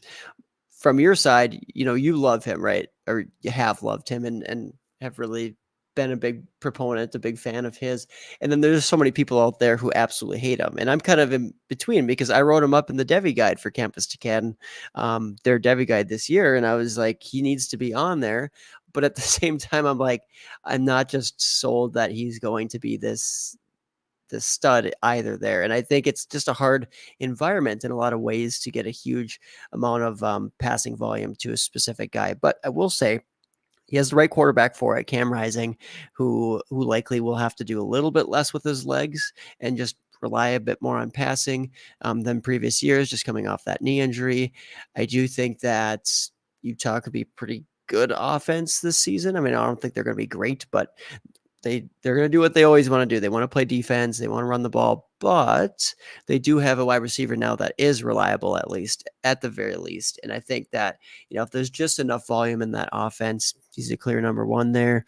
from your side, you love him, right? Or you have loved him and have really been a big proponent, a big fan of his. And then there's so many people out there who absolutely hate him. And I'm kind of in between, because I wrote him up in the Devy guide for Campus to Canton, their Devy guide this year. And I was like, he needs to be on there. But at the same time, I'm like, I'm not just sold that he's going to be this stud either there. And I think it's just a hard environment in a lot of ways to get a huge amount of passing volume to a specific guy. But I will say, he has the right quarterback for it, Cam Rising, who likely will have to do a little bit less with his legs and just rely a bit more on passing than previous years, just coming off that knee injury. I do think that Utah could be pretty good offense this season. I mean, I don't think they're going to be great, but they're going to do what they always want to do. They want to play defense. They want to run the ball, but they do have a wide receiver now that is reliable, at the very least. And I think that, if there's just enough volume in that offense, he's a clear number one there.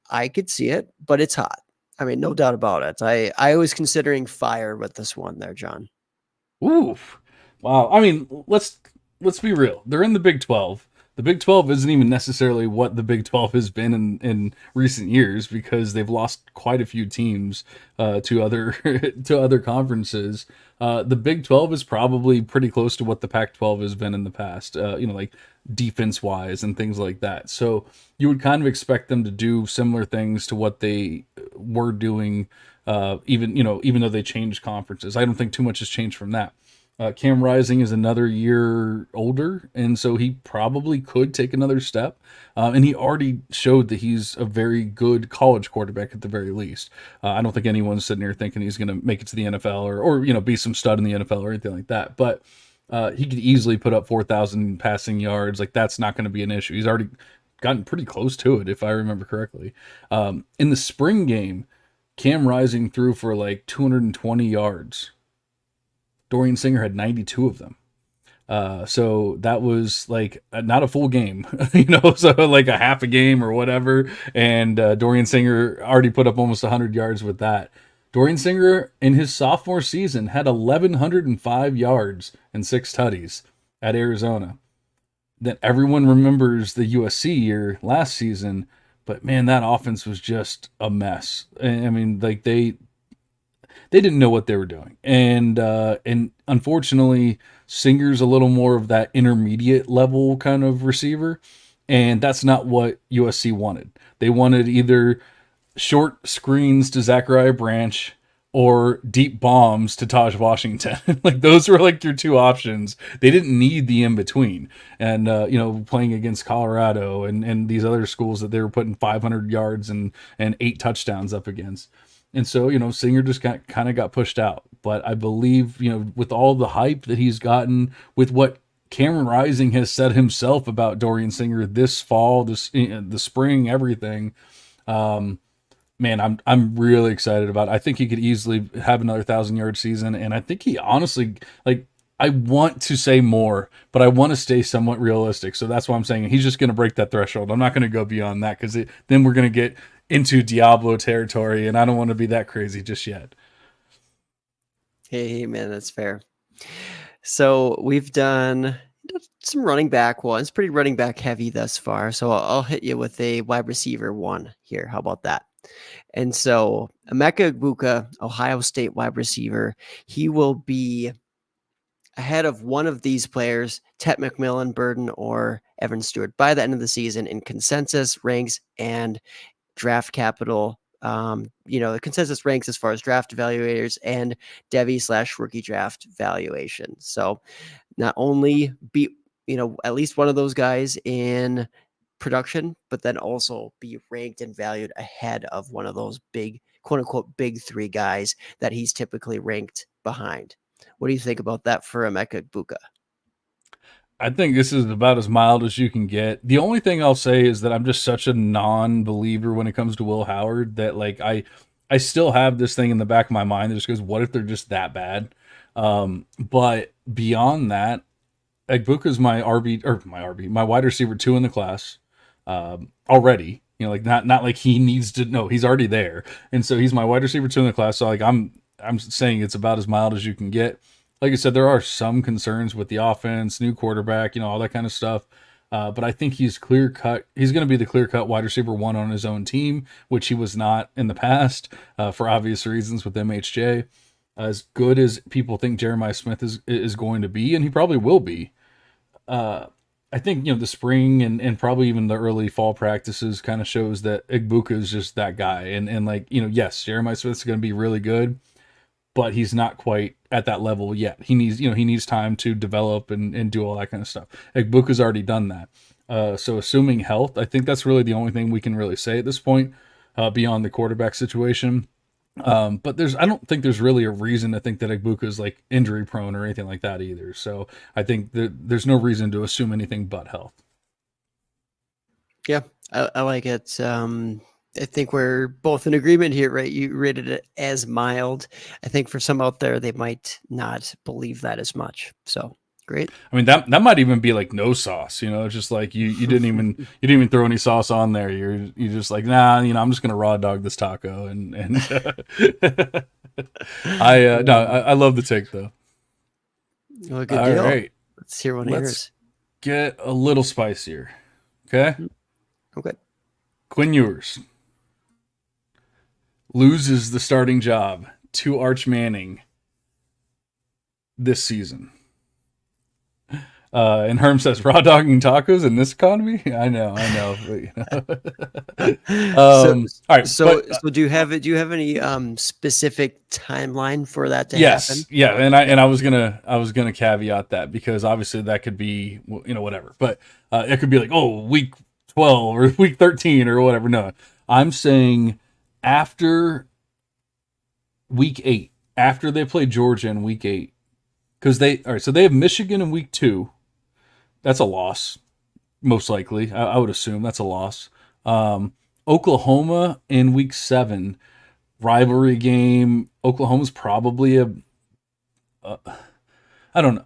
I could see it, but it's hot. I mean, no doubt about it. I was considering fire with this one there, John. Ooh, wow. I mean, let's be real. They're in the Big 12. The Big 12 isn't even necessarily what the Big 12 has been in recent years, because they've lost quite a few teams to other to other conferences. The Big 12 is probably pretty close to what the Pac-12 has been in the past, like defense wise and things like that. So you would kind of expect them to do similar things to what they were doing, even though they changed conferences. I don't think too much has changed from that. Cam Rising is another year older, and so he probably could take another step. And he already showed that he's a very good college quarterback at the very least. I don't think anyone's sitting here thinking he's going to make it to the NFL or be some stud in the NFL or anything like that. But he could easily put up 4,000 passing yards. Like, that's not going to be an issue. He's already gotten pretty close to it, if I remember correctly. In the spring game, Cam Rising threw for like 220 yards. Dorian Singer had 92 of them. So that was like not a full game, so like a half a game or whatever. And Dorian Singer already put up almost 100 yards with that. Dorian Singer in his sophomore season had 1,105 yards and 6 tutties at Arizona. Then everyone remembers the USC year last season, but man, that offense was just a mess. I mean, like they didn't know what they were doing. And unfortunately, Singer's a little more of that intermediate level kind of receiver. And that's not what USC wanted. They wanted either short screens to Zachariah Branch or deep bombs to Taj Washington. Like, those were like your two options. They didn't need the in-between. And, playing against Colorado and these other schools that they were putting 500 yards and 8 touchdowns up against. And so, Singer just kind of got pushed out. But I believe, with all the hype that he's gotten, with what Cameron Rising has said himself about Dorian Singer this fall, the spring, everything, man, I'm really excited about it. I think he could easily have another 1,000-yard season. And I think he honestly, I want to say more, but I want to stay somewhat realistic. So that's why I'm saying he's just going to break that threshold. I'm not going to go beyond that, because then we're going to get into Diablo territory, and I don't want to be that crazy just yet. Hey, man, that's fair. So we've done some running back ones, pretty running back heavy thus far. So I'll hit you with a wide receiver one here. How about that? And so Emeka Egbuka, Ohio State wide receiver, he will be ahead of one of these players, Tet McMillan, Burden, or Evan Stewart, by the end of the season in consensus ranks and draft capital. The consensus ranks as far as draft evaluators and Devy/rookie draft valuation. So not only beat, at least one of those guys in production, but then also be ranked and valued ahead of one of those big, quote unquote, big 3 guys that he's typically ranked behind. What do you think about that for Emeka Egbuka? I think this is about as mild as you can get. The only thing I'll say is that I'm just such a non-believer when it comes to Will Howard that, like, I still have this thing in the back of my mind that just goes, what if they're just that bad? But beyond that, Egbuka's my wide receiver 2 in the class already. Not like he needs to know, he's already there. And so he's my wide receiver 2 in the class. So like I'm saying it's about as mild as you can get. Like I said, there are some concerns with the offense, new quarterback, all that kind of stuff. But I think he's clear-cut. He's going to be the clear-cut wide receiver 1 on his own team, which he was not in the past for obvious reasons with MHJ. As good as people think Jeremiah Smith is going to be, and he probably will be, I think, the spring and probably even the early fall practices kind of shows that Egbuka is just that guy. And yes, Jeremiah Smith's going to be really good, but he's not quite at that level yet. He needs time to develop and do all that kind of stuff. Egbuka's already done that. So assuming health, I think that's really the only thing we can really say at this point, beyond the quarterback situation. But I don't think there's really a reason to think that Egbuka is like injury prone or anything like that either. So I think there's no reason to assume anything but health. Yeah, I like it. I think we're both in agreement here, right? You rated it as mild. I think for some out there, they might not believe that as much. So great. I mean that might even be like no sauce, it's just like you didn't even throw any sauce on there. You're just like, nah, I'm just gonna raw dog this taco and I love the take though. Well, good All deal. right, Let's hear one of yours. Get a little spicier. Okay. Okay. Quinn Ewers loses the starting job to Arch Manning this season. And Herm says, raw dogging tacos in this economy? I know. But, all right. So do you have any specific timeline for that to happen? Yes. Yeah. And I was gonna caveat that because obviously that could be, whatever, but it could be like, oh, week 12 or week 13 or whatever. No, I'm saying after week 8, after they play Georgia in week 8, because they have Michigan in week 2. That's a loss, most likely. I would assume that's a loss. Oklahoma in week 7, rivalry game. Oklahoma's probably I don't know.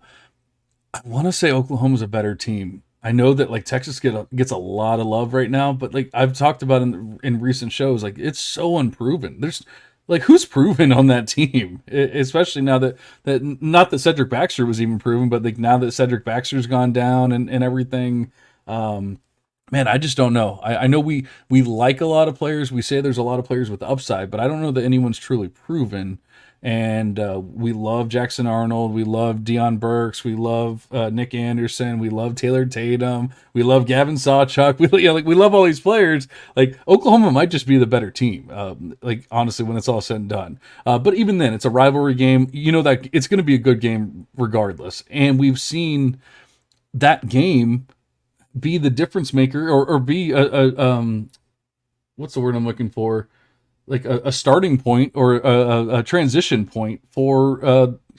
I want to say Oklahoma's a better team. I know that like Texas gets a lot of love right now, but like I've talked about in recent shows, like it's so unproven. There's like who's proven on that team, especially now that not that Cedric Baxter was even proven, but like now that Cedric Baxter's gone down and everything. Man, I just don't know. I know we like a lot of players. We say there's a lot of players with upside, but I don't know that anyone's truly proven. And we love Jackson Arnold. We love Deion Burks. We love Nick Anderson. We love Taylor Tatum. We love Gavin Sawchuk. We love all these players. Like Oklahoma might just be the better team. Like honestly, when it's all said and done. But even then, it's a rivalry game. You know that it's going to be a good game regardless. And we've seen that game be the difference maker, or be what's the word I'm looking for? Like a starting point or a transition point for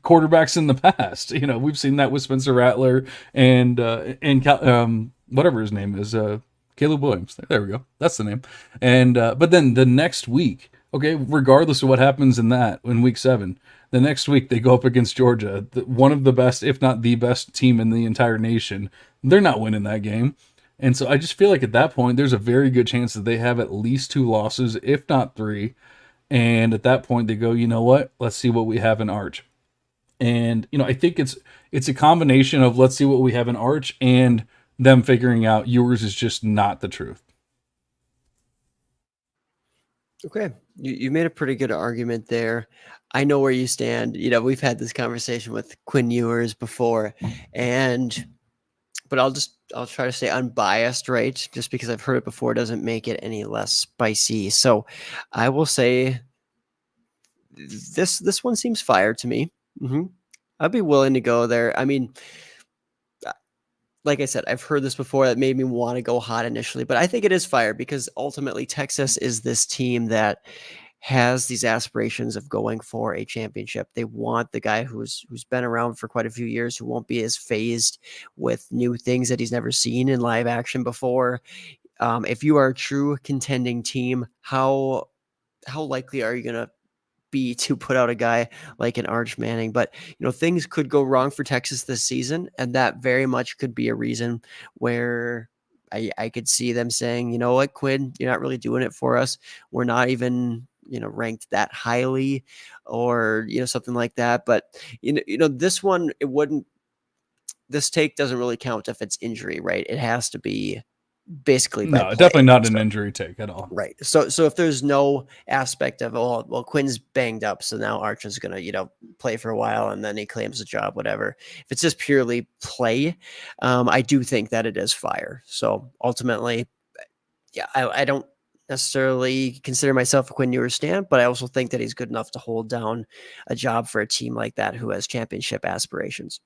quarterbacks in the past. We've seen that with Spencer Rattler and whatever his name is, Caleb Williams. There we go. That's the name. And but then the next week, okay, regardless of what happens in week 7, the next week they go up against Georgia, one of the best, if not the best team in the entire nation. They're not winning that game. And so I just feel like at that point, there's a very good chance that they have at least 2 losses, if not 3. And at that point, they go, you know what? Let's see what we have in Arch. And, I think it's a combination of let's see what we have in Arch and them figuring out yours is just not the truth. Okay. You made a pretty good argument there. I know where you stand. We've had this conversation with Quinn Ewers before, but I'll try to stay unbiased, right? Just because I've heard it before doesn't make it any less spicy. So I will say this one seems fire to me. I'd be willing to go there. I mean, like I said, I've heard this before. That made me want to go hot initially, but I think it is fire because ultimately Texas is this team that has these aspirations of going for a championship. They want the guy who's been around for quite a few years, who won't be as phased with new things that he's never seen in live action before. If you are a true contending team, how likely are you going to be to put out a guy like an Arch Manning? But things could go wrong for Texas this season, and that very much could be a reason where I could see them saying, you know what, Quinn, you're not really doing it for us. We're not even ranked that highly, or something like that. But this one, this take doesn't really count if it's injury, right? It has to be basically by play. Definitely not an injury take at all. Right. So if there's no aspect of, well, Quinn's banged up, so now Arch is gonna play for a while and then he claims a job, whatever. If it's just purely play, I do think that it is fire. So ultimately, yeah, I don't necessarily consider myself a Quinn Ewers stan, but I also think that he's good enough to hold down a job for a team like that who has championship aspirations.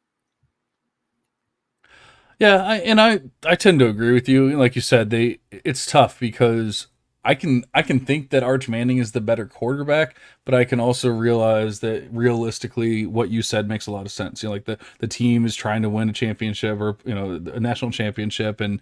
Yeah, I tend to agree with you. Like you said, it's tough because I can think that Arch Manning is the better quarterback, but I can also realize that realistically, what you said makes a lot of sense. Like the team is trying to win a championship or a national championship, and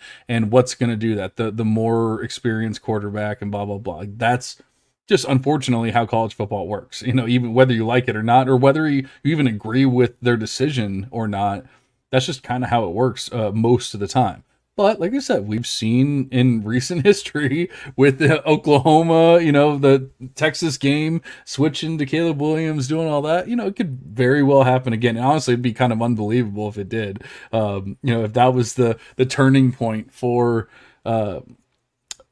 what's going to do that? The more experienced quarterback and blah blah blah. Like, that's just unfortunately how college football works. Even whether you like it or not, or whether you even agree with their decision or not, that's just kind of how it works most of the time. But like I said, we've seen in recent history with the Oklahoma, the Texas game, switching to Caleb Williams, doing all that, it could very well happen again. And honestly, it'd be kind of unbelievable if it did. If that was the turning point for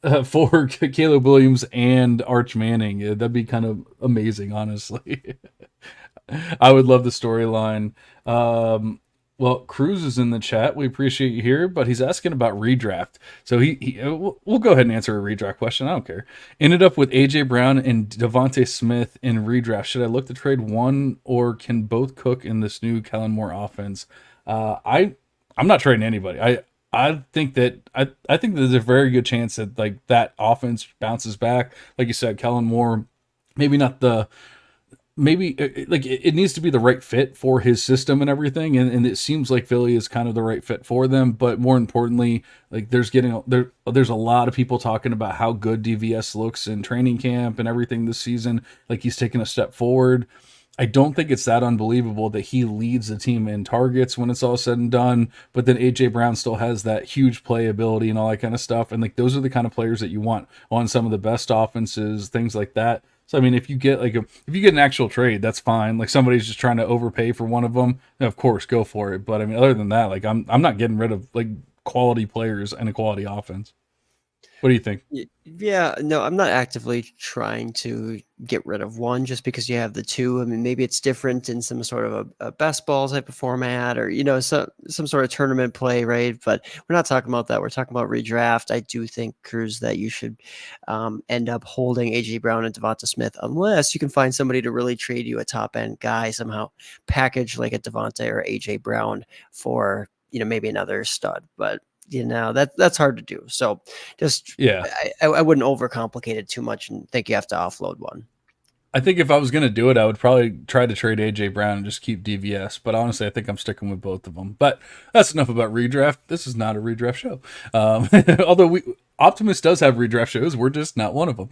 Caleb Williams and Arch Manning, that'd be kind of amazing, honestly. I would love the storyline. Well, Cruz is in the chat. We appreciate you here, but he's asking about redraft. So we'll go ahead and answer a redraft question. I don't care. Ended up with AJ Brown and Devontae Smith in redraft. Should I look to trade one, or can both cook in this new Kellen Moore offense? I'm not trading anybody. I think that there's a very good chance that like that offense bounces back. Like you said, Kellen Moore, maybe not the maybe like it needs to be the right fit for his system and everything, and it seems like Philly is kind of the right fit for them. But more importantly, like there's a lot of people talking about how good DVS looks in training camp and everything this season. Like, he's taken a step forward. I don't think it's that unbelievable that he leads the team in targets when it's all said and done, but then AJ Brown still has that huge playability and all that kind of stuff. And like, those are the kind of players that you want on some of the best offenses, things like that. So I mean, if you get an actual trade, that's fine. Like, somebody's just trying to overpay for one of them, of course, go for it. But I mean, other than that, like, I'm not getting rid of like quality players and a quality offense. What do you think? Yeah, no, I'm not actively trying to get rid of one just because you have the two. I mean, maybe it's different in some sort of a best ball type of format, or some sort of tournament play, right? But we're not talking about that. We're talking about redraft. I do think, Cruz, that you should end up holding AJ Brown and Devonta Smith unless you can find somebody to really trade you a top end guy somehow, package like a Devonta or AJ Brown for maybe another stud, but. That's hard to do. So just, Yeah, I wouldn't overcomplicate it too much and think you have to offload one. I think if I was going to do it, I would probably try to trade AJ Brown and just keep DVS. But honestly, I think I'm sticking with both of them. But that's enough about redraft. This is not a redraft show. Although Optimus does have redraft shows, we're just not one of them.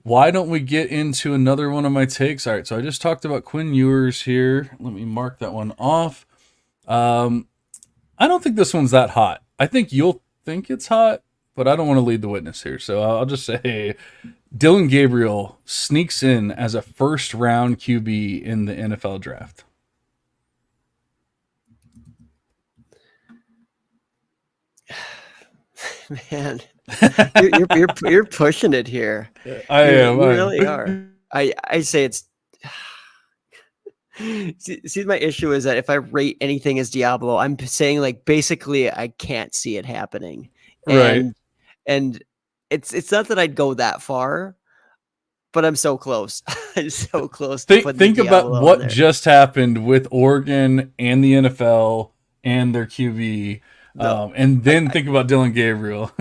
Why don't we get into another one of my takes? All right, so I just talked about Quinn Ewers here. Let me mark that one off. I don't think this one's that hot. I think you'll think it's hot, but I don't want to lead the witness here. So I'll just say Dylan Gabriel sneaks in as a first round QB in the NFL draft. Man, you're pushing it here. I am. You really are. I say it's. See, my issue is that if I rate anything as Diablo, I'm saying like basically I can't see it happening, Right. and it's not that I'd go that far, but I'm so close. I'm so close to putting Think the about Diablo what on there. just happened with Oregon and the NFL and their QB. No. And then think about Dylan Gabriel.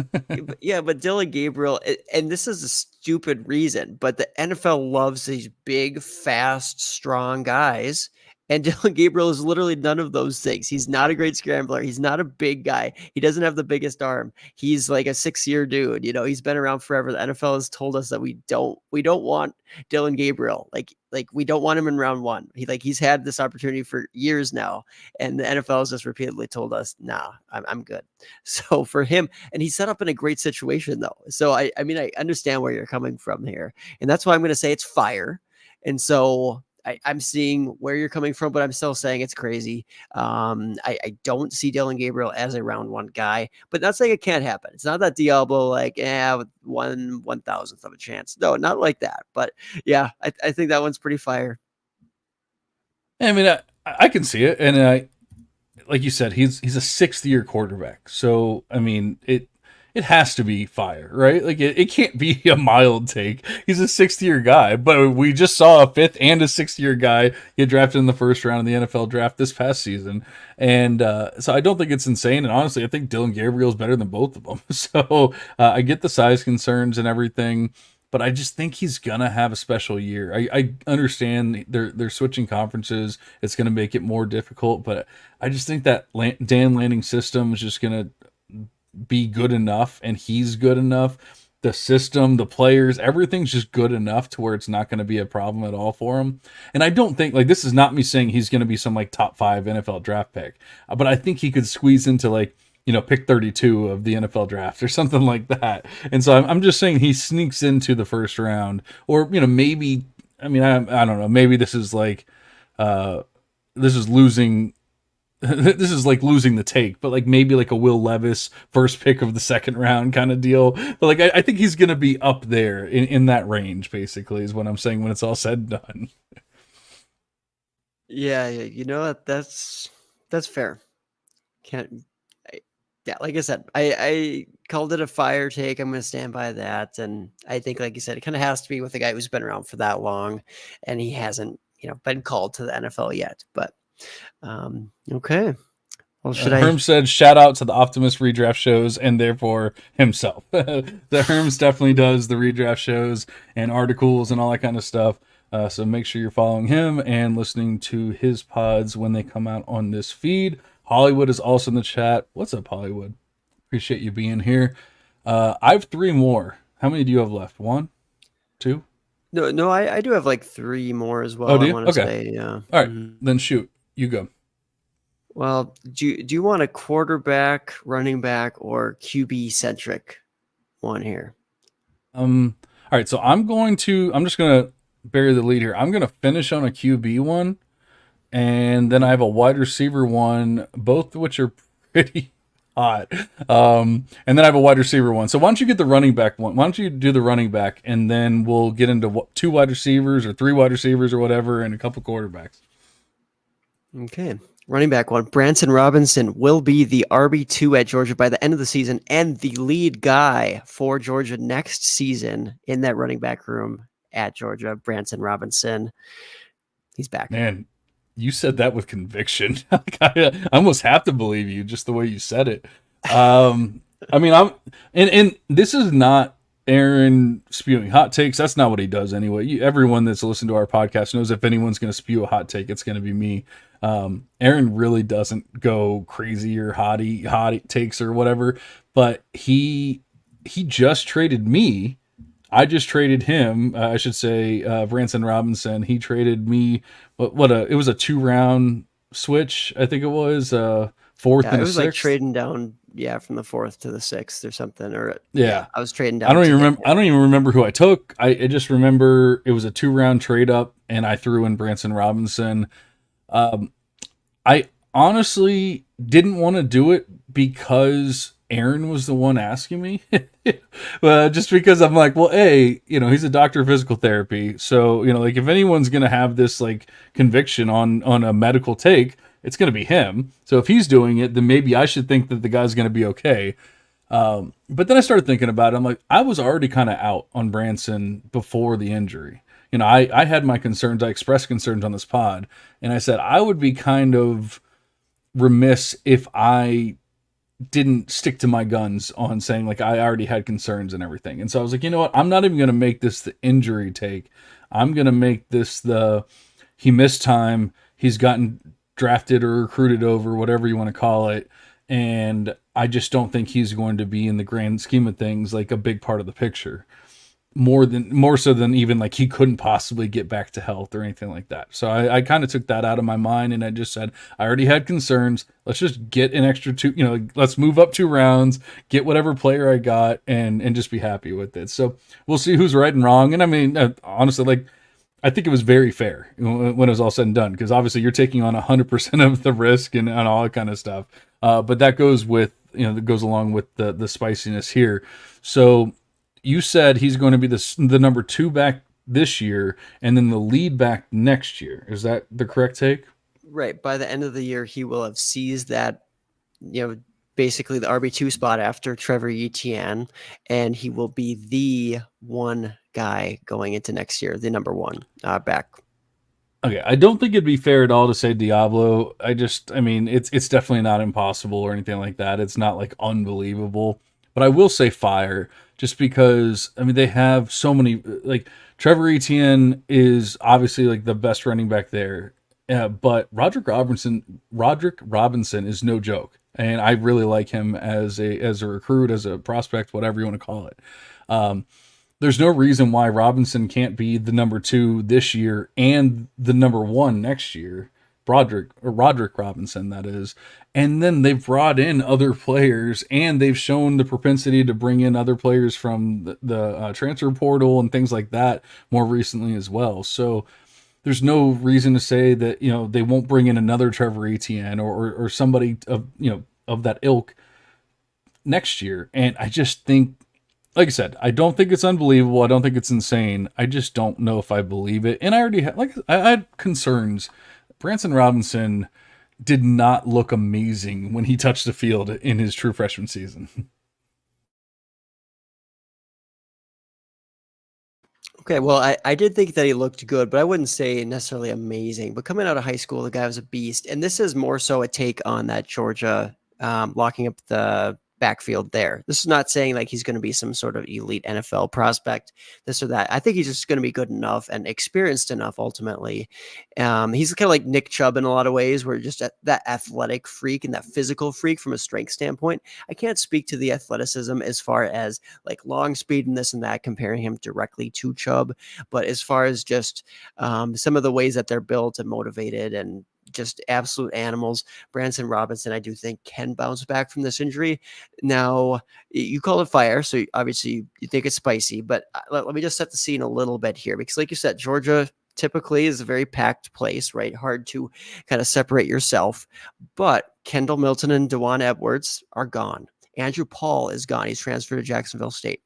Yeah, but Dylan Gabriel, and this is a stupid reason, but the NFL loves these big, fast, strong guys. And Dylan Gabriel is literally none of those things. He's not a great scrambler. He's not a big guy. He doesn't have the biggest arm. He's like a 6-year dude. He's been around forever. The NFL has told us that we don't want Dylan Gabriel. Like we don't want him in round one. He's had this opportunity for years now, and the NFL has just repeatedly told us, nah, I'm good. So for him, and he's set up in a great situation though. So I mean, I understand where you're coming from here, and that's why I'm going to say it's fire. And so I'm seeing where you're coming from, but I'm still saying it's crazy. I don't see Dylan Gabriel as a round one guy, but not saying it can't happen. It's not that Diablo with 1/1000th of a chance. No, not like that. But yeah, I think that one's pretty fire. I mean, I can see it, and like you said, he's a 6th year quarterback. So I mean, it has to be fire, right? Like it can't be a mild take. He's a 6th-year guy, but we just saw a 5th and a 6th-year guy get drafted in the first round of the NFL draft this past season. And so I don't think it's insane. And honestly, I think Dylan Gabriel's better than both of them. So I get the size concerns and everything, but I just think he's gonna have a special year. I understand they're switching conferences. It's gonna make it more difficult, but I just think that Dan Lanning system is just gonna be good enough, and he's good enough. The system, the players, everything's just good enough to where it's not going to be a problem at all for him. And I don't think, like, this is not me saying he's going to be some like top 5 NFL draft pick, but I think he could squeeze into like, pick 32 of the NFL draft or something like that. And so I'm just saying he sneaks into the first round, or maybe, I mean, I don't know, maybe this is like this is losing this is like losing the take, but like maybe like a Will Levis first pick of the second round kind of deal. But like I think he's gonna be up there in that range, basically, is what I'm saying when it's all said and done. Yeah, you know what? That's fair. Yeah, like I said, I called it a fire take. I'm going to stand by that, and I think, like you said, it kind of has to be with a guy who's been around for that long, and he hasn't, been called to the NFL yet. But okay. Well, Herm said, shout out to the Optimist redraft shows and therefore himself. The Herms definitely does the redraft shows and articles and all that kind of stuff. So make sure you're following him and listening to his pods when they come out on this feed. Hollywood is also in the chat. What's up, Hollywood? Appreciate you being here. I have 3 more. How many do you have left? 1? 2? No, I do have like 3 more as well. Oh, do you? I want to Okay. say, all right, then shoot. You go. Well, do you want a quarterback, running back, or QB centric one here? All right, so I'm just gonna bury the lead here. I'm gonna finish on a QB one, and then I have a wide receiver one, both of which are pretty hot. And then I have a wide receiver one. So why don't you get the running back one? Why don't you do the running back, and then we'll get into 2 wide receivers or 3 wide receivers or whatever, and a couple quarterbacks. Okay. Running back one. Branson Robinson will be the RB2 at Georgia by the end of the season and the lead guy for Georgia next season in that running back room at Georgia. Branson Robinson. He's back. Man, you said that with conviction. I almost have to believe you just the way you said it. I mean, and this is not Aaron spewing hot takes. That's not what he does anyway. Everyone that's listened to our podcast knows if anyone's going to spew a hot take, it's going to be me. Aaron really doesn't go crazy or hot takes or whatever, but he just traded me. I just traded him. I should say, Branson Robinson. He traded me. It was a 2-round switch. I think it was 4th and it was 6th. like trading down, from the 4th to the 6th or something. Or I was trading down. I don't even remember who I took. I just remember it was a 2-round trade up, and I threw in Branson Robinson. I honestly didn't want to do it because Aaron was the one asking me. Just because I'm like, well, he's a doctor of physical therapy. So, like if anyone's going to have this like conviction on a medical take, it's going to be him. So if he's doing it, then maybe I should think that the guy's going to be okay. But then I started thinking about it. I'm like, I was already kind of out on Branson before the injury. I had my concerns. I expressed concerns on this pod, and I said I would be kind of remiss if I didn't stick to my guns on saying like I already had concerns and everything. And so I was like, you know what? I'm not even going to make this the injury take. I'm going to make this he missed time. He's gotten drafted or recruited over, whatever you want to call it. And I just don't think he's going to be in the grand scheme of things like a big part of the picture. More so than even like he couldn't possibly get back to health or anything like that. So I kind of took that out of my mind, and I just said, I already had concerns. Let's just get an extra 2, let's move up 2 rounds, get whatever player I got, and just be happy with it. So we'll see who's right and wrong. And I mean, honestly, like, I think it was very fair when it was all said and done, because obviously you're taking on 100% of the risk and all that kind of stuff. But that goes with, that goes along with the spiciness here. So you said he's going to be the number 2 back this year, and then the lead back next year. Is that the correct take? Right. By the end of the year, he will have seized that, basically the RB2 spot after Trevor Etienne, and he will be the one guy going into next year, the number one back. Okay, I don't think it'd be fair at all to say Diablo. I mean, it's definitely not impossible or anything like that. It's not like unbelievable, but I will say Fire just because I mean they have so many. Like Trevor Etienne is obviously like the best running back there, but Roderick Robinson is no joke, and I really like him as a recruit, as a prospect, whatever you want to call it. There's no reason why Robinson can't be the number 2 this year and the number 1 next year. Roderick Robinson, that is. And then they've brought in other players, and they've shown the propensity to bring in other players from the transfer portal and things like that more recently as well. So there's no reason to say that they won't bring in another Trevor Etienne or somebody of that ilk next year. And I just think, like I said, I don't think it's unbelievable. I don't think it's insane. I just don't know if I believe it. And I already I had concerns. Branson Robinson did not look amazing when he touched the field in his true freshman season. Okay, well, I did think that he looked good, but I wouldn't say necessarily amazing. But coming out of high school, the guy was a beast. And this is more so a take on that Georgia locking up the backfield there. This is not saying like he's going to be some sort of elite NFL prospect, this or that. I think he's just going to be good enough and experienced enough ultimately. He's kind of like Nick Chubb in a lot of ways, where just that athletic freak and that physical freak from a strength standpoint. I can't speak to the athleticism as far as like long speed and this and that, comparing him directly to Chubb. But as far as just some of the ways that they're built and motivated and just absolute animals, Branson Robinson, I do think, can bounce back from this injury. Now, you call it Fire, so obviously you think it's spicy, but let me just set the scene a little bit here, because like you said, Georgia typically is a very packed place, right? Hard to kind of separate yourself, but Kendall Milton and Dewan Edwards are gone. Andrew Paul is gone. He's transferred to Jacksonville State.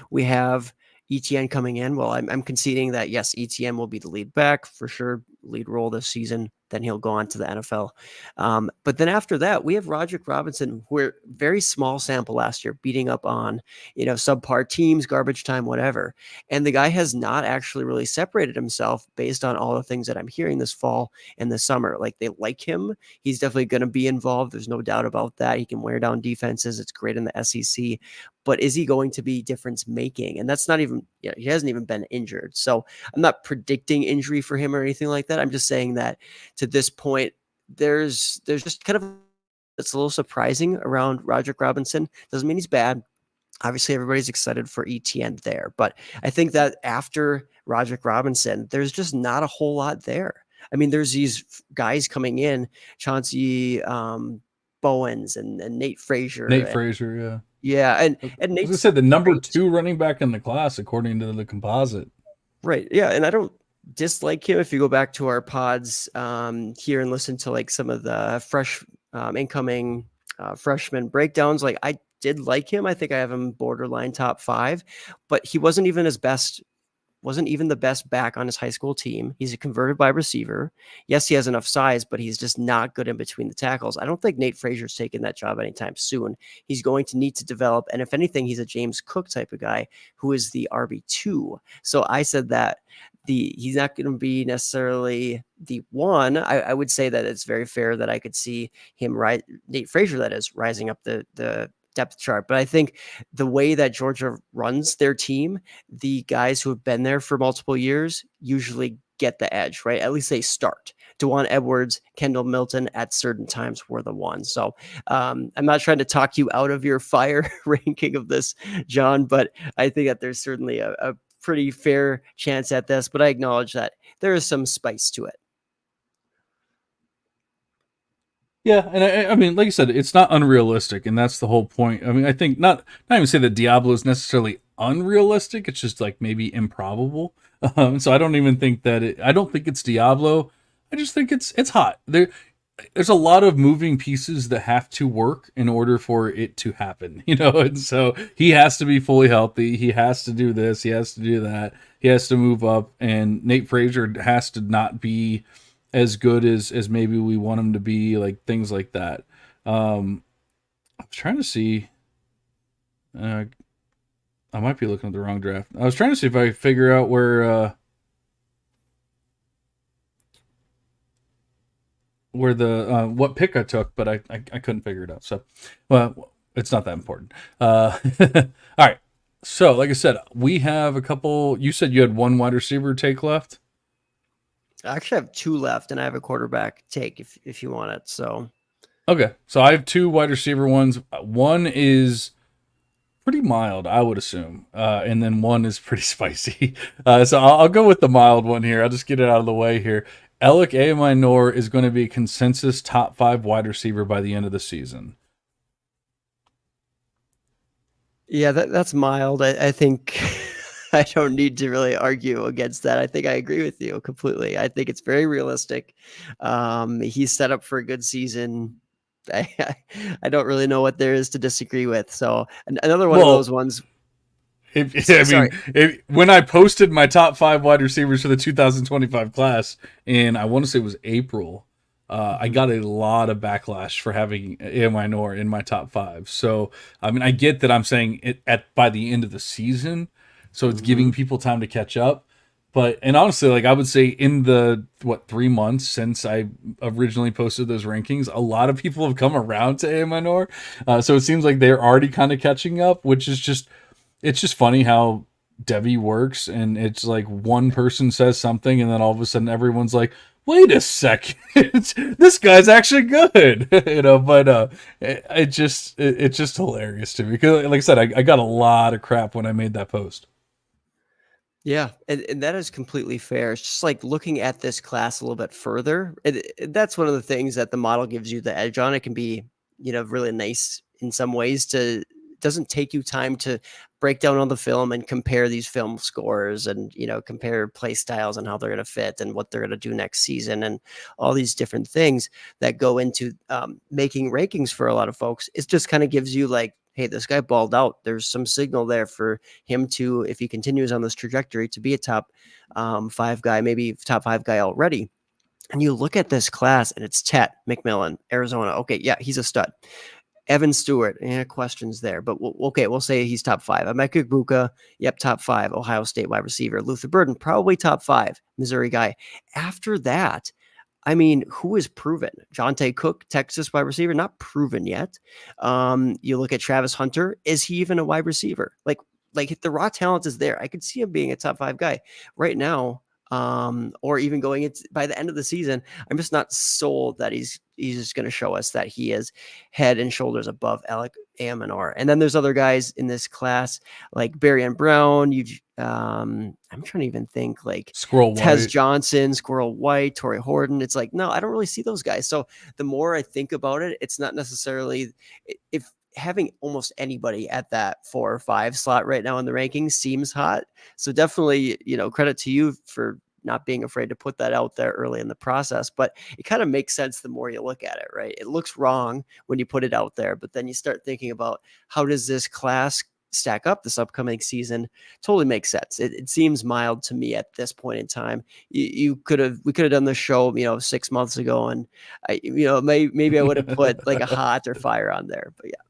We have ETN coming in. Well, I'm conceding that, yes, ETN will be the lead back for sure, lead role this season. Then he'll go on to the NFL. But then after that, we have Roderick Robinson, who are very small sample last year, beating up on, subpar teams, garbage time, whatever. And the guy has not actually really separated himself based on all the things that I'm hearing this fall and this summer. Like, they like him. He's definitely going to be involved. There's no doubt about that. He can wear down defenses. It's great in the SEC. But is he going to be difference making? And that's not even, he hasn't even been injured. So I'm not predicting injury for him or anything like that. I'm just saying that to this point, there's just kind of, it's a little surprising around Roderick Robinson. Doesn't mean he's bad. Obviously, everybody's excited for ETN there. But I think that after Roderick Robinson, there's just not a whole lot there. I mean, there's these guys coming in, Chauncey Bowens and Nate Frazier. Yeah. Yeah, and Nate said the number 2 running back in the class according to the composite. Right. Yeah, and I don't dislike him. If you go back to our pods here and listen to like some of the fresh incoming freshman breakdowns, like I did like him. I think I have him borderline top 5, but he wasn't even the best back on his high school team. He's a converted wide receiver. Yes, he has enough size, but he's just not good in between the tackles. I don't think Nate Frazier's taking that job anytime soon. He's going to need to develop. And if anything, he's a James Cook type of guy who is the RB2. So I said that he's not going to be necessarily the one. I would say that it's very fair that I could see him, Nate Frazier, that is, rising up the depth chart. But I think the way that Georgia runs their team, the guys who have been there for multiple years usually get the edge, right? At least they start. Dewan Edwards, Kendall Milton at certain times were the ones. So I'm not trying to talk you out of your Fire ranking of this, John, but I think that there's certainly a pretty fair chance at this, but I acknowledge that there is some spice to it. Yeah, and I mean, like you said, it's not unrealistic, and that's the whole point. I mean, I think not even say that Diablo is necessarily unrealistic. It's just like maybe improbable. So I don't even think that I don't think it's Diablo. I just think it's hot. There's a lot of moving pieces that have to work in order for it to happen, and so he has to be fully healthy. He has to do this. He has to do that. He has to move up, and Nate Frazier has to not be as good as maybe we want him to be, like things like that. I was trying to see. I might be looking at the wrong draft. I was trying to see if I could figure out where the what pick I took, but I couldn't figure it out. So, well, it's not that important. All right. So, like I said, we have a couple. You said you had one wide receiver take left. I actually have 2 left, and I have a quarterback take if you want it. So, okay. So I have 2 wide receiver ones. One is pretty mild, I would assume, and then one is pretty spicy. So I'll go with the mild one here. I'll just get it out of the way here. Alec Aminor is going to be consensus top 5 wide receiver by the end of the season. yeah, that's mild. I think I don't need to really argue against that. I think I agree with you completely. I think it's very realistic. He's set up for a good season. I don't really know what there is to disagree with. So another one of those ones. When I posted my top 5 wide receivers for the 2025 class, and I want to say it was April, I got a lot of backlash for having Aminor in my top 5. So, I mean, I get that I'm saying it by the end of the season, so it's giving people time to catch up. But, and honestly, like I would say in the, 3 months since I originally posted those rankings, a lot of people have come around to Aminor. So it seems like they're already kind of catching up, which is just, it's just funny how Devy works. And it's like one person says something and then all of a sudden everyone's like, wait a second, this guy's actually good, but it's just hilarious to me. Because like I said, I got a lot of crap when I made that post. Yeah, and that is completely fair. It's just like looking at this class a little bit further. That's one of the things that the model gives you the edge on. It can be, really nice in some ways to doesn't take you time to break down on the film and compare these film scores and, compare play styles and how they're going to fit and what they're going to do next season and all these different things that go into making rankings for a lot of folks. It just kind of gives you like, hey, this guy balled out. There's some signal there for him to, if he continues on this trajectory, to be a top 5 guy, maybe top 5 guy already. And you look at this class and it's Tet McMillan, Arizona. Okay, yeah, he's a stud. Evan Stewart, questions there, but we'll say he's top 5. Emeka Egbuka, yep, top 5. Ohio State wide receiver. Luther Burden, probably top 5. Missouri guy. After that, I mean, who is proven? Jonte Cook, Texas wide receiver, not proven yet. You look at Travis Hunter. Is he even a wide receiver? Like if the raw talent is there, I could see him being a top 5 guy right now. Or even going into by the end of the season, I'm just not sold that he's just going to show us that he is head and shoulders above Alec Aminor. And then there's other guys in this class like Barry and Brown. I'm trying to even think like Squirrel Tez White. Johnson, Squirrel White, Torrey Horton. It's like, no, I don't really see those guys. So the more I think about it, it's not necessarily if having almost anybody at that 4 or 5 slot right now in the rankings seems hot. So definitely, credit to you for not being afraid to put that out there early in the process, but it kind of makes sense the more you look at it, right? It looks wrong when you put it out there, but then you start thinking about how does this class stack up this upcoming season. Totally makes sense. It seems mild to me at this point in time. We could have done the show, 6 months ago, and maybe I would have put like a hot or fire on there, but yeah.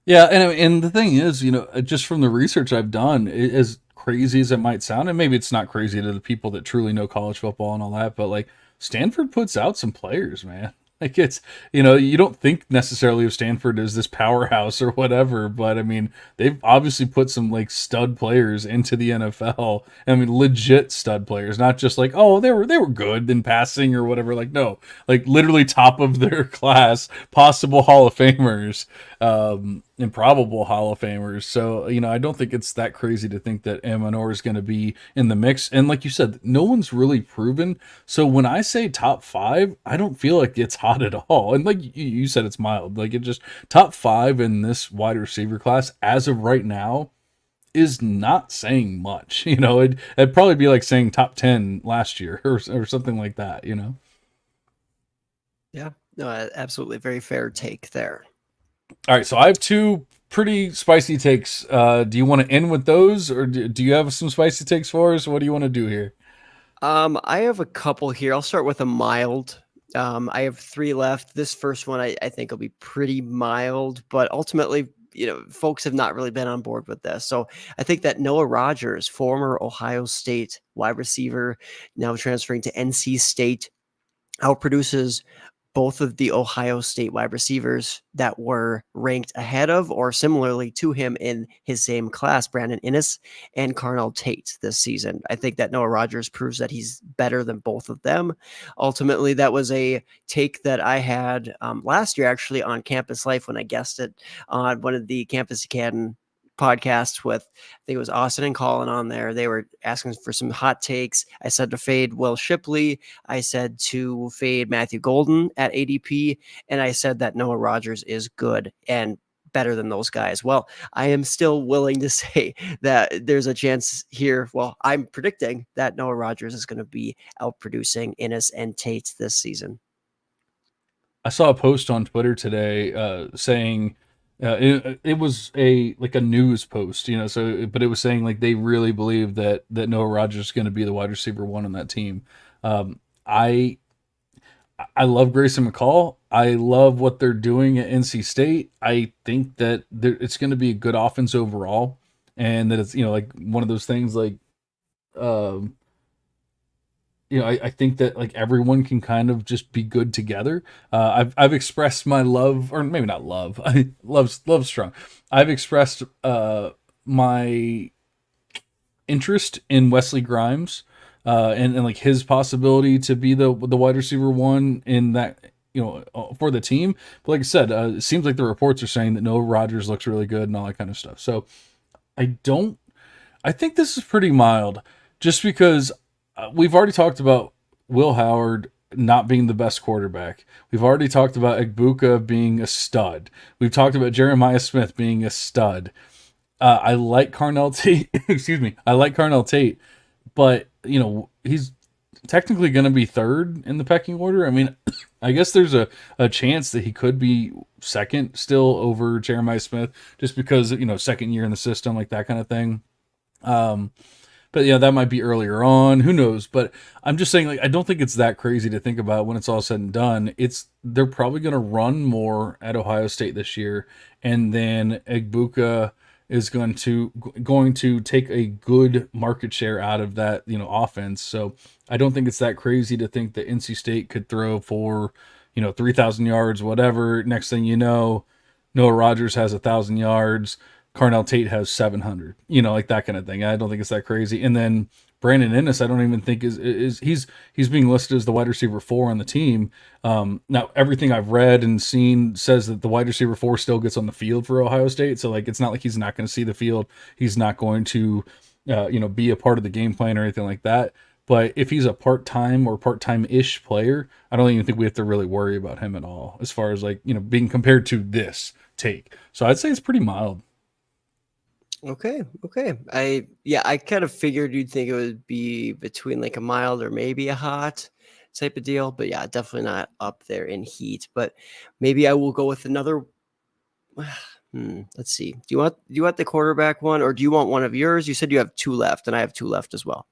Yeah, and the thing is, just from the research I've done, as crazy as it might sound, and maybe it's not crazy to the people that truly know college football and all that, but like Stanford puts out some players, man. Like it's, you don't think necessarily of Stanford as this powerhouse or whatever, but I mean, they've obviously put some like stud players into the NFL. I mean, legit stud players, not just like, oh, they were good in passing or whatever. Like, no, like literally top of their class, possible Hall of Famers, improbable Hall of Famers. So, I don't think it's that crazy to think that Aminor is going to be in the mix. And like you said, no one's really proven. So when I say top 5, I don't feel like it's hot at all. And like you said, it's mild. Like it just top 5 in this wide receiver class as of right now is not saying much. It'd probably be like saying top 10 last year or something like that, Yeah, no, absolutely. Very fair take there. All right, so I have 2 pretty spicy takes. Do you want to end with those, or do you have some spicy takes for us? What do you want to do here? I have a couple here. I'll start with a mild. I have 3 left. This first one I think will be pretty mild, but ultimately, folks have not really been on board with this. So I think that Noah Rogers, former Ohio State wide receiver, now transferring to NC State, outproduces both of the Ohio State wide receivers that were ranked ahead of or similarly to him in his same class, Brandon Inniss and Carnell Tate this season. I think that Noah Rogers proves that he's better than both of them. Ultimately, that was a take that I had last year actually on Campus Life when I guessed it on one of the Campus Academy podcasts with, I think it was Austin and Colin on there. They were asking for some hot takes. I said to fade Will Shipley. I said to fade Matthew Golden at ADP. And I said that Noah Rogers is good and better than those guys. Well, I am still willing to say that there's a chance here. Well, I'm predicting that Noah Rogers is going to be outproducing Inniss and Tate this season. I saw a post on Twitter today saying, it was a news post, but it was saying like they really believe that Noah Rogers is going to be the wide receiver 1 on that team. I love Grayson McCall. I love what they're doing at NC State. I think that it's going to be a good offense overall, and that it's like one of those things like I think that like everyone can kind of just be good together. I've expressed my love, or maybe not love. Love strong. I've expressed my interest in Wesley Grimes, and like his possibility to be the wide receiver 1 in that for the team. But like I said, it seems like the reports are saying that Noah Rogers looks really good and all that kind of stuff. So I think this is pretty mild, just because. We've already talked about Will Howard not being the best quarterback. We've already talked about Egbuka being a stud. We've talked about Jeremiah Smith being a stud. I like Carnell Tate. Excuse me. I like Carnell Tate, but he's technically going to be 3rd in the pecking order. I mean, I guess there's a chance that he could be 2nd still over Jeremiah Smith, just because 2nd year in the system, like that kind of thing. But yeah, that might be earlier on. Who knows? But I'm just saying, like, I don't think it's that crazy to think about when it's all said and done. They're probably going to run more at Ohio State this year, and then Egbuka is going to take a good market share out of that offense. So I don't think it's that crazy to think that NC State could throw for 3,000 yards, whatever. Next thing you know, Noah Rogers has 1,000 yards. Carnell Tate has 700, like that kind of thing. I don't think it's that crazy. And then Brandon Inniss, I don't even think is he's being listed as the wide receiver 4 on the team. Now everything I've read and seen says that the wide receiver 4 still gets on the field for Ohio State. So like, it's not like he's not going to see the field. He's not going to, be a part of the game plan or anything like that. But if he's a part-time or part-time-ish player, I don't even think we have to really worry about him at all as far as like, being compared to this take. So I'd say it's pretty mild. Okay. I kind of figured you'd think it would be between like a mild or maybe a hot type of deal, but yeah, definitely not up there in heat. But maybe I will go with another. Let's see. Do you want the quarterback one, or do you want one of yours? You said you have 2 left, and I have 2 left as well.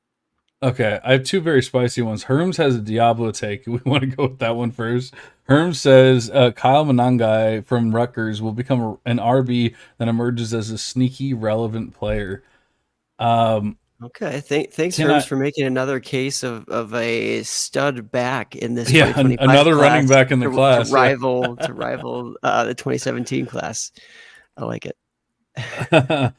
Okay, I have 2 very spicy ones. Herms has a Diablo take. We want to go with that one first. Herms says Kyle Monangai from Rutgers will become an RB that emerges as a sneaky, relevant player. Okay, thanks Herms for making another case of a stud back in this. Another running back in the class to rival the 2017 class. I like it. Can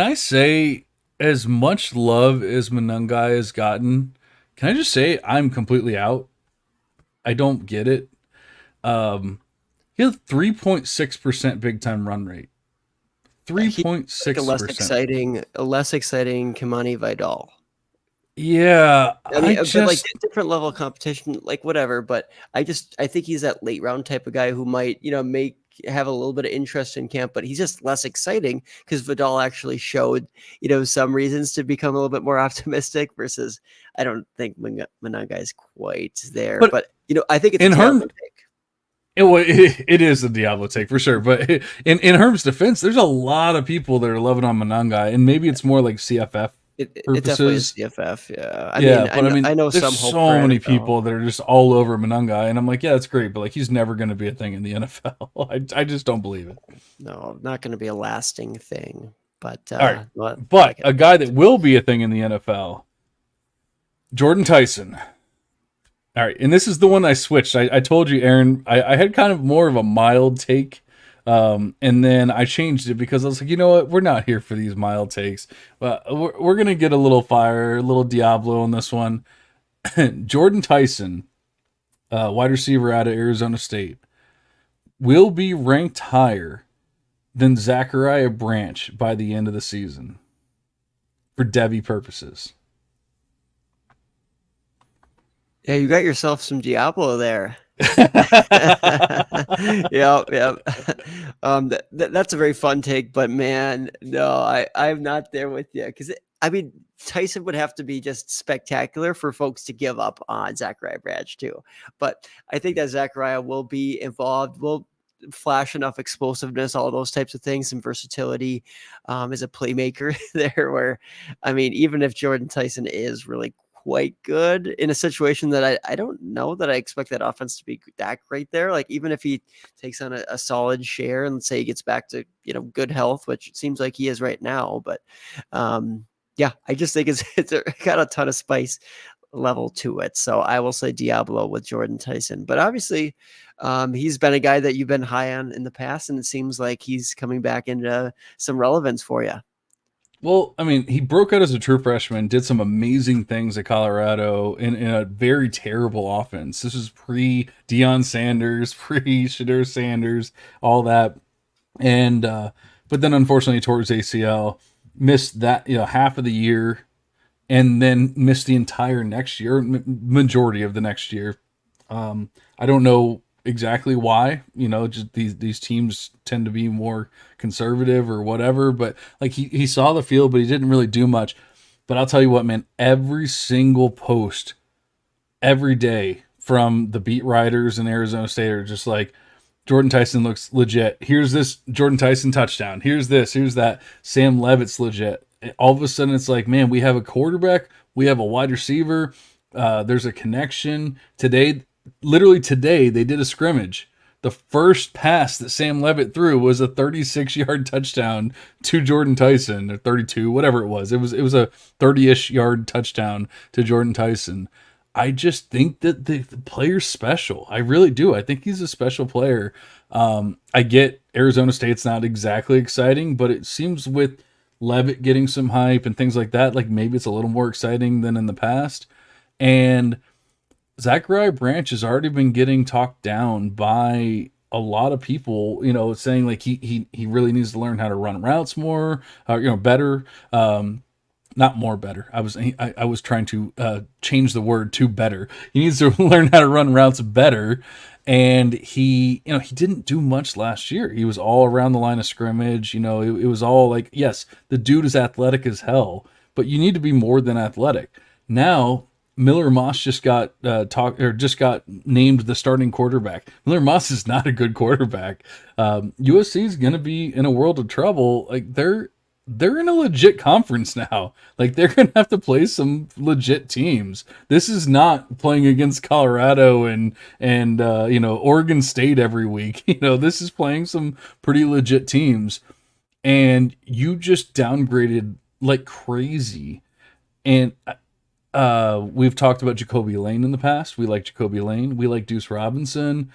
I say, as much love as Monangai has gotten, can I just say I'm completely out? I don't get it. He has 3.6% big time run rate. 3.6%. A less exciting Kimani Vidal. Yeah, I mean, but like different level of competition, like whatever. But I think he's that late round type of guy who might, have a little bit of interest in camp, but he's just less exciting because Vidal actually showed, some reasons to become a little bit more optimistic versus I don't think Monangai is quite there. But I think it's a Diablo take. It is a Diablo take for sure. But in Herm's defense, there's a lot of people that are loving on Monangai, and maybe it's more like CFF It definitely is purposes. CFF. Yeah, Yeah, but I know there's some hope for so many NFL. people that are just all over Monangai, and I'm like, yeah, that's great, but like he's never going to be a thing in the NFL. I just don't believe it. No, not going to be a lasting thing. But All right, well, but like it. a guy that will be a thing in the NFL, Jordan Tyson. All right, and this is the one I switched. I told you, Aaron, I had kind of more of a mild take, and then I changed it because I was like, you know what, we're not here for these mild takes. We're gonna get a little fire, a little Diablo on this one. Jordan Tyson, wide receiver out of Arizona State, will be ranked higher than Zachariah Branch by the end of the season for Devy purposes. Yeah, you got yourself some Diablo there. Yeah. That's a very fun take, but man, no, I'm not there with you because I mean Tyson would have to be just spectacular for folks to give up on Zachariah Branch too. But I think that Zachariah will be involved, will flash enough explosiveness, all those types of things, and versatility as a playmaker there. Where I mean, even if Jordan Tyson is really quite good in a situation that I don't know that I expect that offense to be that great there. Like even if he takes on a solid share and say he gets back to, good health, which it seems like he is right now. But yeah, I just think it's got a ton of spice level to it. So I will say Diablo with Jordan Tyson. But obviously he's been a guy that you've been high on in the past, and it seems like he's coming back into some relevance for you. Well, I mean, he broke out as a true freshman, did some amazing things at Colorado in a very terrible offense. This is pre Deion Sanders, pre Shadur Sanders, all that. And, but then unfortunately tore his ACL, missed that, half of the year, and then missed the entire next year, majority of the next year. I don't know exactly why, just these teams tend to be more conservative or whatever, but like he saw the field, but he didn't really do much. But I'll tell you what, man, every single post every day from the beat writers in Arizona State are just like, Jordan Tyson looks legit. Here's this Jordan Tyson touchdown. Here's this, here's that. Sam Levitt's legit. All of a sudden it's like, man, we have a quarterback, we have a wide receiver, there's a connection. Literally today, they did a scrimmage. The first pass that Sam Levitt threw was a 36-yard touchdown to Jordan Tyson, or 32, whatever it was. It was a 30-ish yard touchdown to Jordan Tyson. I just think that the player's special. I really do. I think he's a special player. I get Arizona State's not exactly exciting, but it seems with Levitt getting some hype and things like that, like maybe it's a little more exciting than in the past. And Zachariah Branch has already been getting talked down by a lot of people, saying like he really needs to learn how to run routes more, better. Not more better. I was trying to change the word to better. He needs to learn how to run routes better. And he didn't do much last year. He was all around the line of scrimmage. It was all like, yes, the dude is athletic as hell, but you need to be more than athletic. Now, Miller Moss just got named the starting quarterback. Miller Moss is not a good quarterback. USC is going to be in a world of trouble. Like they're in a legit conference now. Like they're going to have to play some legit teams. This is not playing against Colorado and Oregon State every week. This is playing some pretty legit teams, and you just downgraded like crazy. And we've talked about Jacoby Lane in the past. We like Jacoby Lane. We like Deuce Robinson.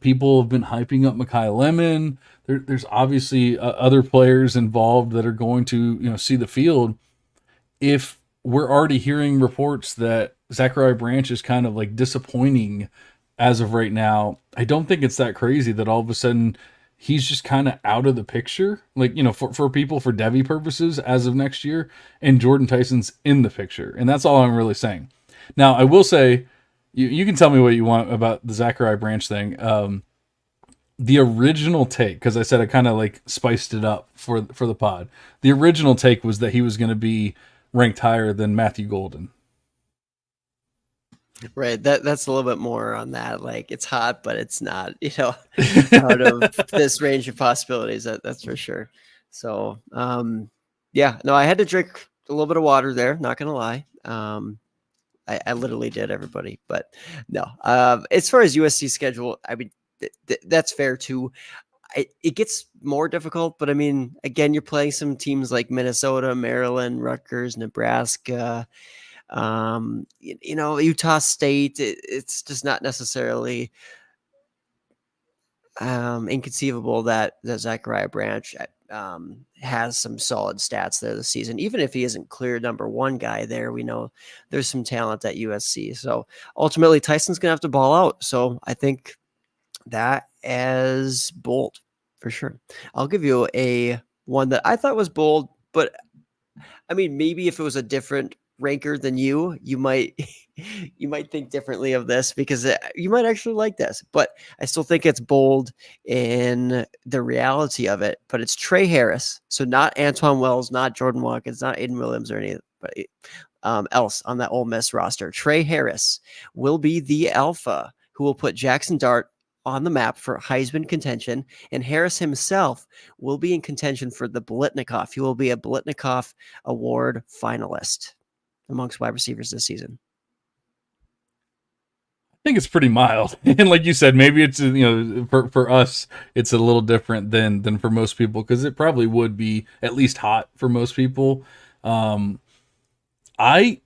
People have been hyping up Mekhi Lemon. There's obviously other players involved that are going to, see the field. If we're already hearing reports that Zachariah Branch is kind of like disappointing as of right now, I don't think it's that crazy that all of a sudden he's just kind of out of the picture, like, for people, for Devy purposes as of next year, and Jordan Tyson's in the picture. And that's all I'm really saying. Now, I will say, you can tell me what you want about the Zachariah Branch thing. The original take, because I said I kind of like spiced it up for the pod. The original take was that he was going to be ranked higher than Matthew Golden. Right. That's a little bit more on that. Like it's hot, but it's not, out of this range of possibilities. That's for sure. So, yeah, no, I had to drink a little bit of water there, not gonna lie. I literally did, everybody, but no. As far as USC schedule, I mean, that's fair too. It gets more difficult, but I mean, again, you're playing some teams like Minnesota, Maryland, Rutgers, Nebraska, Utah State. It's just not necessarily inconceivable that Zachariah Branch has some solid stats there this season. Even if he isn't clear number one guy there, we know there's some talent at USC. So ultimately, Tyson's going to have to ball out. So I think that as bold for sure. I'll give you a one that I thought was bold, but I mean, maybe if it was a different ranker than you might you might think differently of this because you might actually like this, but I still think it's bold in the reality of it. But it's Trey Harris, so not Antoine Wells, not Jordan Watkins, not Aiden Williams or anybody else on that Ole Miss roster. Trey Harris will be the alpha who will put Jackson Dart on the map for Heisman contention, and Harris himself will be in contention for the Blitnikoff. He will be a Blitnikoff Award finalist amongst wide receivers this season. I think it's pretty mild, and like you said, maybe it's for us it's a little different than for most people because it probably would be at least hot for most people. I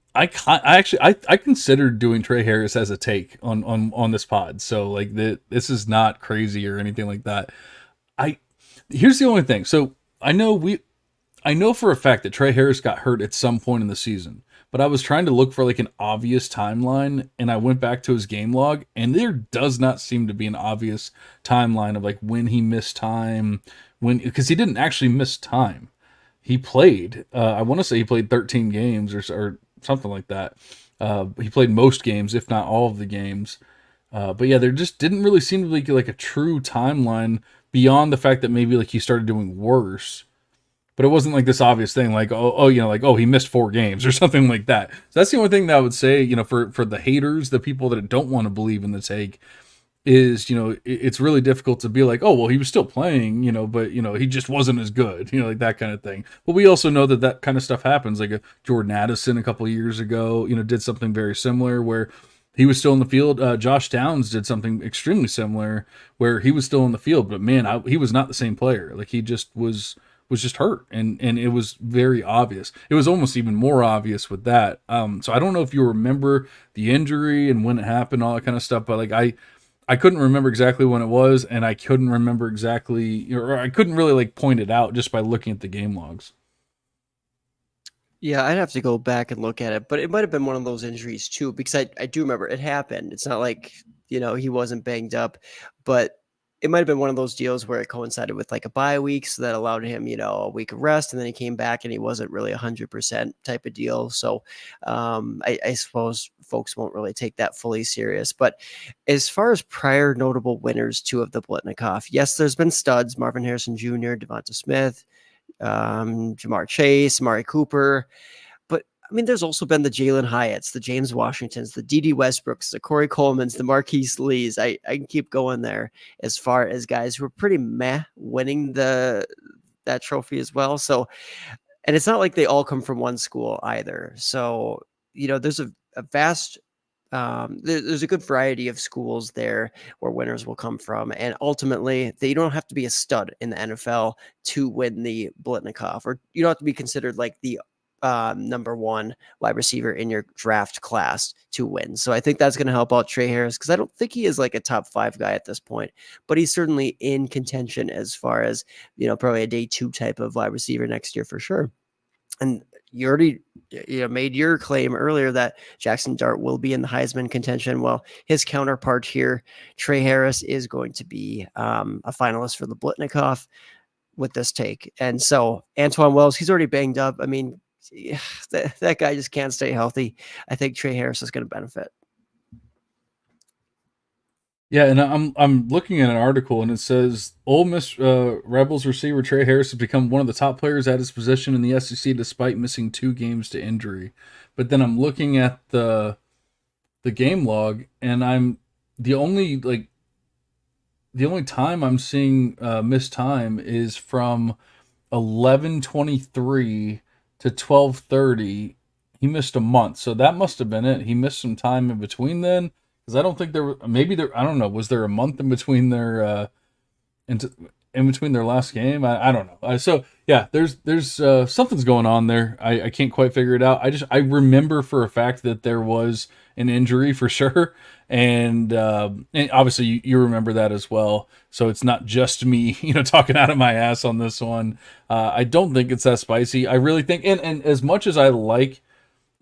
considered doing Trey Harris as a take on this pod, so like this is not crazy or anything like that. Here's the only thing. So I know for a fact that Trey Harris got hurt at some point in the season, but I was trying to look for like an obvious timeline, and I went back to his game log, and there does not seem to be an obvious timeline of like when he missed time, because he didn't actually miss time. He played. I want to say he played 13 games or something like that. He played most games, if not all of the games. But yeah, there just didn't really seem to be like a true timeline beyond the fact that maybe like he started doing worse. But it wasn't like this obvious thing like, he missed 4 games or something like that. So that's the only thing that I would say, for the haters, the people that don't want to believe in the take, is, it's really difficult to be like, oh, well, he was still playing, but, he just wasn't as good, like that kind of thing. But we also know that kind of stuff happens. Like Jordan Addison a couple of years ago, did something very similar where he was still in the field. Josh Downs did something extremely similar where he was still in the field, but man, he was not the same player. Like he just was just hurt, and it was very obvious. It was almost even more obvious with that. So I don't know if you remember the injury and when it happened, all that kind of stuff, but like I couldn't remember exactly when it was, and I couldn't remember exactly, or I couldn't really like point it out just by looking at the game logs. Yeah, I'd have to go back and look at it, but it might have been one of those injuries too, because I do remember it happened. It's not like, he wasn't banged up, but it might have been one of those deals where it coincided with like a bye week, so that allowed him, a week of rest, and then he came back and he wasn't really 100% type of deal. So I suppose folks won't really take that fully serious. But as far as prior notable winners too of the Blitnikoff, yes, there's been studs: Marvin Harrison Jr., Devonta Smith, Jamar Chase, Amari Cooper. But I mean, there's also been the Jalen Hyatts, the James Washingtons, the D.D. Westbrooks, the Corey Colemans, the Marquise Lees. I can keep going there as far as guys who are pretty meh winning that trophy as well. So, and it's not like they all come from one school either. So, there's a vast there's a good variety of schools there where winners will come from, and ultimately you don't have to be a stud in the NFL to win the Blitnikoff, or you don't have to be considered like the number one wide receiver in your draft class to win. So I think that's going to help out Trey Harris, because I don't think he is like a top 5 guy at this point, but he's certainly in contention as far as, probably a day 2 type of wide receiver next year for sure. And you already made your claim earlier that Jackson Dart will be in the Heisman contention. Well, his counterpart here, Trey Harris, is going to be a finalist for the Blitnikoff with this take. And so Antoine Wells, he's already banged up. I mean, that guy just can't stay healthy. I think Trey Harris is going to benefit. Yeah, and I'm looking at an article, and it says Ole Miss Rebels receiver Trey Harris has become one of the top players at his position in the SEC despite missing 2 games to injury. But then I'm looking at the game log, and I'm the only time I'm seeing missed time is from 11:23 to 12:30. He missed a month, so that must have been it. He missed some time in between then, because I don't think there were. Maybe there. I don't know. Was there a month in between their in between their last game? I don't know. So yeah, there's something's going on there. I can't quite figure it out. I remember for a fact that there was an injury for sure, and obviously you remember that as well. So it's not just me, talking out of my ass on this one. I don't think it's that spicy. I really think, and as much as I like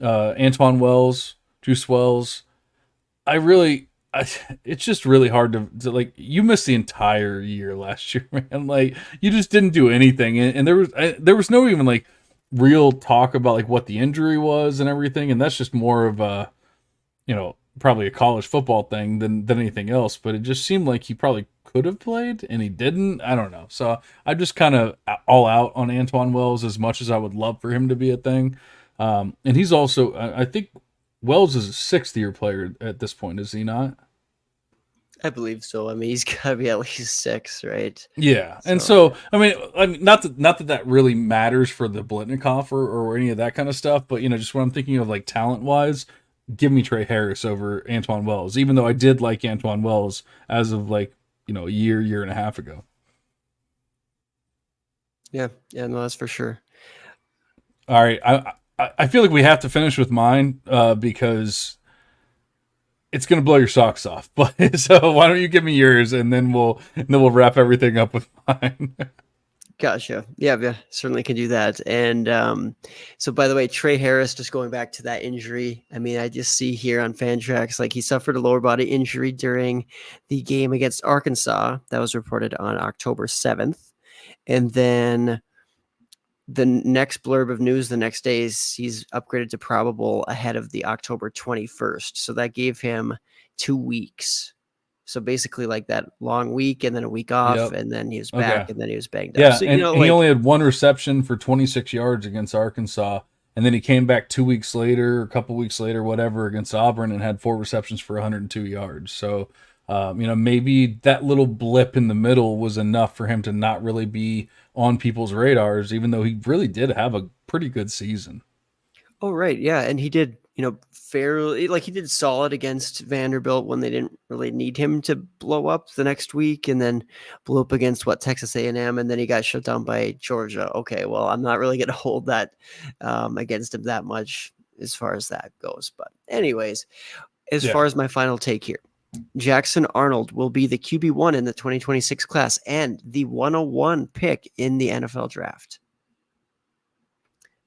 Antoine Wells, Juice Wells, it's just really hard to like. You missed the entire year last year, man. Like you just didn't do anything, and there was no even like real talk about like what the injury was and everything, and that's just more of a probably a college football thing than anything else. But it just seemed like he probably could have played and he didn't. I don't know. So I'm just kind of all out on Antoine Wells as much as I would love for him to be a thing. And he's also, I think Wells is a 6th-year player at this point, is he not? I believe so. I mean, he's got to be at least 6, right? Yeah. And so I mean, not that really matters for the Blitnikoff or any of that kind of stuff, but just when I'm thinking of like talent wise, give me Trey Harris over Antoine Wells, even though I did like Antoine Wells as of like, a year and a half ago. Yeah, no, that's for sure. All right. I feel like we have to finish with mine because it's going to blow your socks off. But so why don't you give me yours and then we'll wrap everything up with mine. Gotcha. Yeah, certainly can do that. And so by the way, Trey Harris, just going back to that injury, I mean, I just see here on Fantrax, like he suffered a lower body injury during the game against Arkansas. That was reported on October 7th. And then the next blurb of news the next day is he's upgraded to probable ahead of the October 21st. So that gave him 2 weeks. So basically like that long week and then a week off, and then he was back and then he was banged up. Yeah, so, and he only had 1 reception for 26 yards against Arkansas. And then he came back 2 weeks later, a couple weeks later, whatever, against Auburn and had 4 receptions for 102 yards. So, maybe that little blip in the middle was enough for him to not really be on people's radars, even though he really did have a pretty good season. Oh, right. Yeah. And he did, fairly, like he did solid against Vanderbilt when they didn't really need him to blow up the next week, and then blew up against Texas A&M, and then he got shut down by Georgia. Okay, well, I'm not really going to hold that against him that much as far as that goes. But anyways, as far as my final take here, Jackson Arnold will be the QB1 in the 2026 class and the 101 pick in the NFL draft.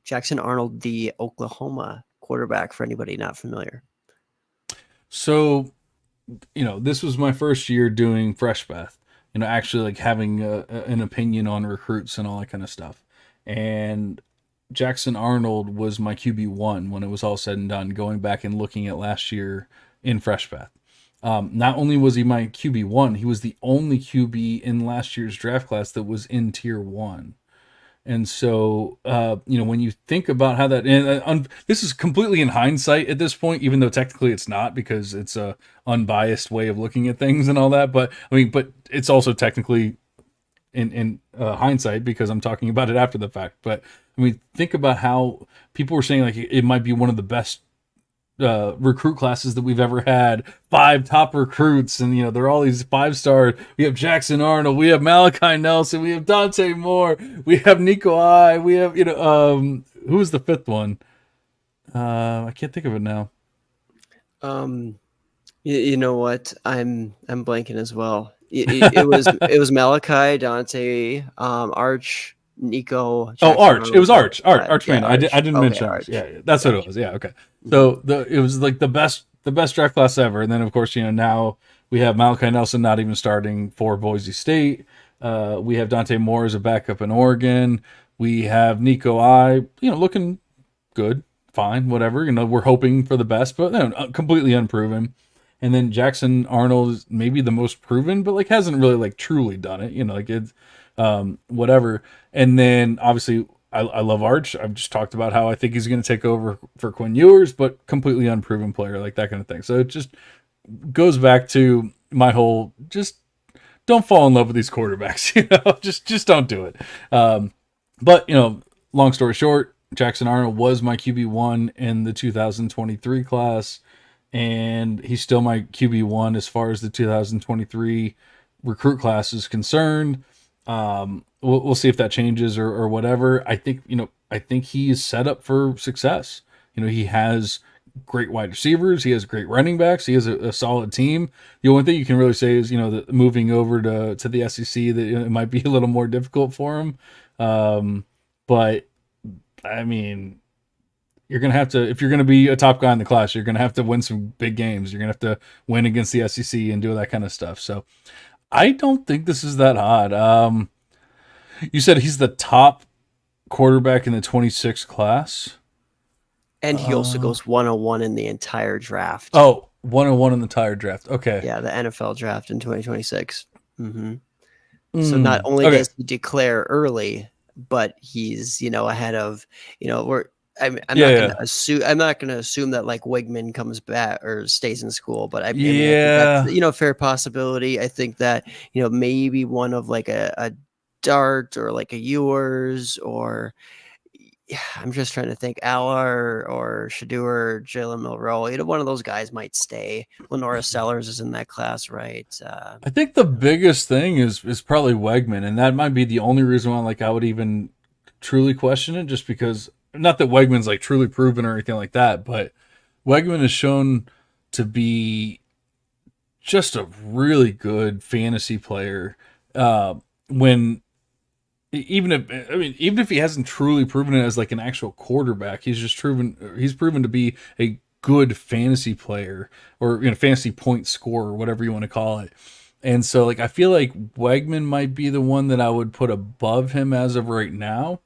Jackson Arnold, the Oklahoma quarterback, for anybody not familiar. So, this was my first year doing Fresh Bath, actually like having an opinion on recruits and all that kind of stuff. And Jackson Arnold was my QB1 when it was all said and done, going back and looking at last year in Fresh Bath. Not only was he my QB1, he was the only QB in last year's draft class that was in tier 1. And so, when you think about how that, and this is completely in hindsight at this point, even though technically it's not, because it's a unbiased way of looking at things and all that. But it's also technically in hindsight because I'm talking about it after the fact. But think about how people were saying like it might be one of the best recruit classes that we've ever had. 5 top recruits, and they're all these 5-star. We have Jackson Arnold, we have Malachi Nelson, we have Dante Moore, we have Nico I, we have who was the 5th one? I can't think of it now. You know what? I'm blanking as well. It was Malachi, Dante, Arch, Nico. Jackson Arch. Arnold. It was Arch. Arch man. Arch. I didn't mention Arch. Yeah, that's what it was. Yeah, okay. So it was like the best draft class ever. And then of course, now we have Malachi Nelson not even starting for Boise State. We have Dante Moore as a backup in Oregon. We have Nico I, looking good, fine, whatever. We're hoping for the best, but completely unproven. And then Jackson Arnold is maybe the most proven, but hasn't really truly done it. It's whatever. And then obviously I love Arch. I've just talked about how I think he's going to take over for Quinn Ewers, but completely unproven player, like that kind of thing. So it just goes back to my whole, just don't fall in love with these quarterbacks, just don't do it. But long story short, Jackson Arnold was my QB1 in the 2023 class, and he's still my QB1 as far as the 2023 recruit class is concerned. We'll see if that changes or whatever. I think he is set up for success. He has great wide receivers. He has great running backs. He has a solid team. The only thing you can really say is, that moving over to the SEC, that it might be a little more difficult for him. But I mean, you're going to have to, if you're going to be a top guy in the class, you're going to have to win some big games. You're going to have to win against the SEC and do that kind of stuff. So I don't think this is that odd. You said he's the top quarterback in the 26 class. And he also goes 101 in the entire draft. Oh, 101 in the entire draft. Okay. Yeah, the NFL draft in 2026. Mm-hmm. So not only does he declare early, but he's I'm not gonna assume that like Wigman comes back or stays in school, but I think that's, fair possibility. I think that maybe one of like a Dart or like a Ewers, or I'm just trying to think, Aller or Shadur, Jalen Milroe. One of those guys might stay. Lenora Sellers is in that class, right? I think the biggest thing is probably Wegman, and that might be the only reason why I would even truly question it, just because, not that Wegman's like truly proven or anything like that, but Wegman is shown to be just a really good fantasy player. Even if he hasn't truly proven it as like an actual quarterback, he's proven to be a good fantasy player, or fantasy point scorer, whatever you want to call it. And so like I feel like Wegman might be the one that I would put above him as of right now,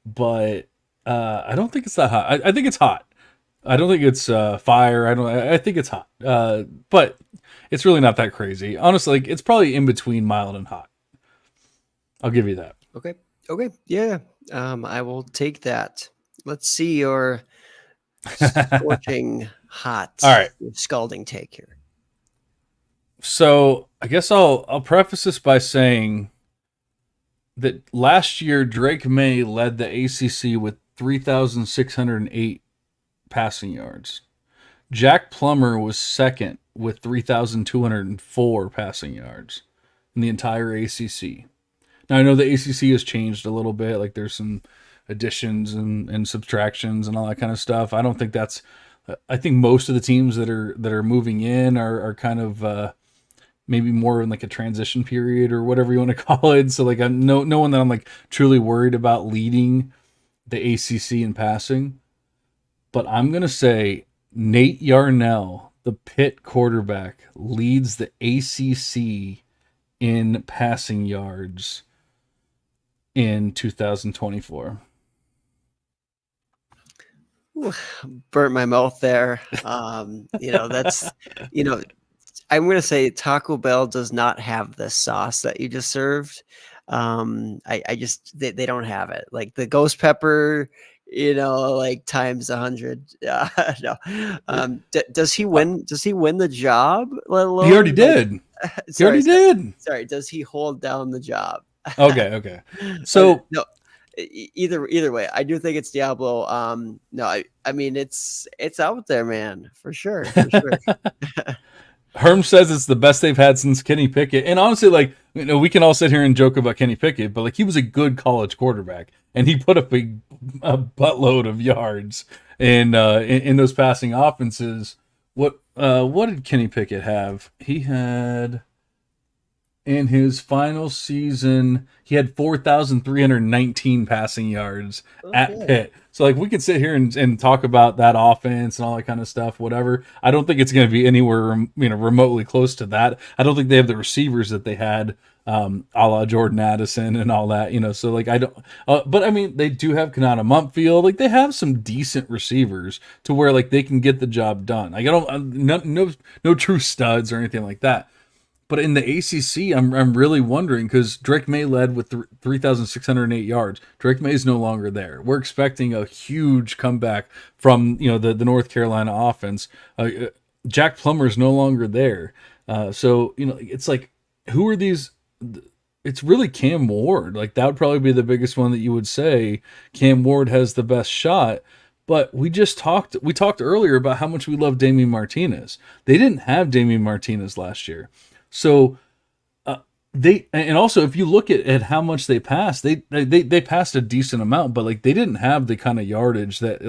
but I don't think it's that hot. I think it's hot. I don't think it's fire. I think it's hot. But it's really not that crazy. Honestly, like, it's probably in between mild and hot. I'll give you that. Okay. Yeah. I will take that. Let's see your scorching hot, all right, scalding take here. So I guess I'll preface this by saying that last year Drake May led the ACC with 3,608 passing yards. Jack Plummer was second with 3,204 passing yards in the entire ACC. Now, I know the ACC has changed a little bit. Like, there's some additions and subtractions and all that kind of stuff. I don't think that's... I think most of the teams that are moving in are kind of maybe more in like a transition period or whatever you want to call it. So, like, I'm no one that I'm like truly worried about leading the ACC in passing. But I'm going to say Nate Yarnell, the Pitt quarterback, leads the ACC in passing yards in 2024. Ooh, burnt my mouth there. That's, I'm going to say Taco Bell does not have the sauce that you just served. They don't have it. Like the ghost pepper, like times 100. No. Does he win? Does he win the job? Let alone, he already did. Did. Sorry. Does he hold down the job? Okay. So no. Either way, I do think it's Diablo. No, I mean it's out there, man, for sure. Herm says it's the best they've had since Kenny Pickett. And honestly, like, we can all sit here and joke about Kenny Pickett, but like, he was a good college quarterback and he put up a buttload of yards in those passing offenses. What did Kenny Pickett have? He had, in his final season, he had 4,319 passing yards at Pitt. So, like, we could sit here and talk about that offense and all that kind of stuff, whatever. I don't think it's going to be anywhere, remotely close to that. I don't think they have the receivers that they had, a la Jordan Addison and all that, So, like, I don't. But I mean, they do have Kanata Mumpfield. Like, they have some decent receivers to where like they can get the job done. Like, I don't no true studs or anything like that. But in the ACC, I'm really wondering, because Drake May led with 3,608 yards. Drake May is no longer there. We're expecting a huge comeback from the North Carolina offense. Jack Plummer is no longer there. So it's like, who are these? it's really Cam Ward. Like that would probably be the biggest one that you would say Cam Ward has the best shot. But we talked earlier about how much we love Damian Martinez. They didn't have Damian Martinez last year. So and also if you look at how much they passed, they passed a decent amount, but like they didn't have the kind of yardage that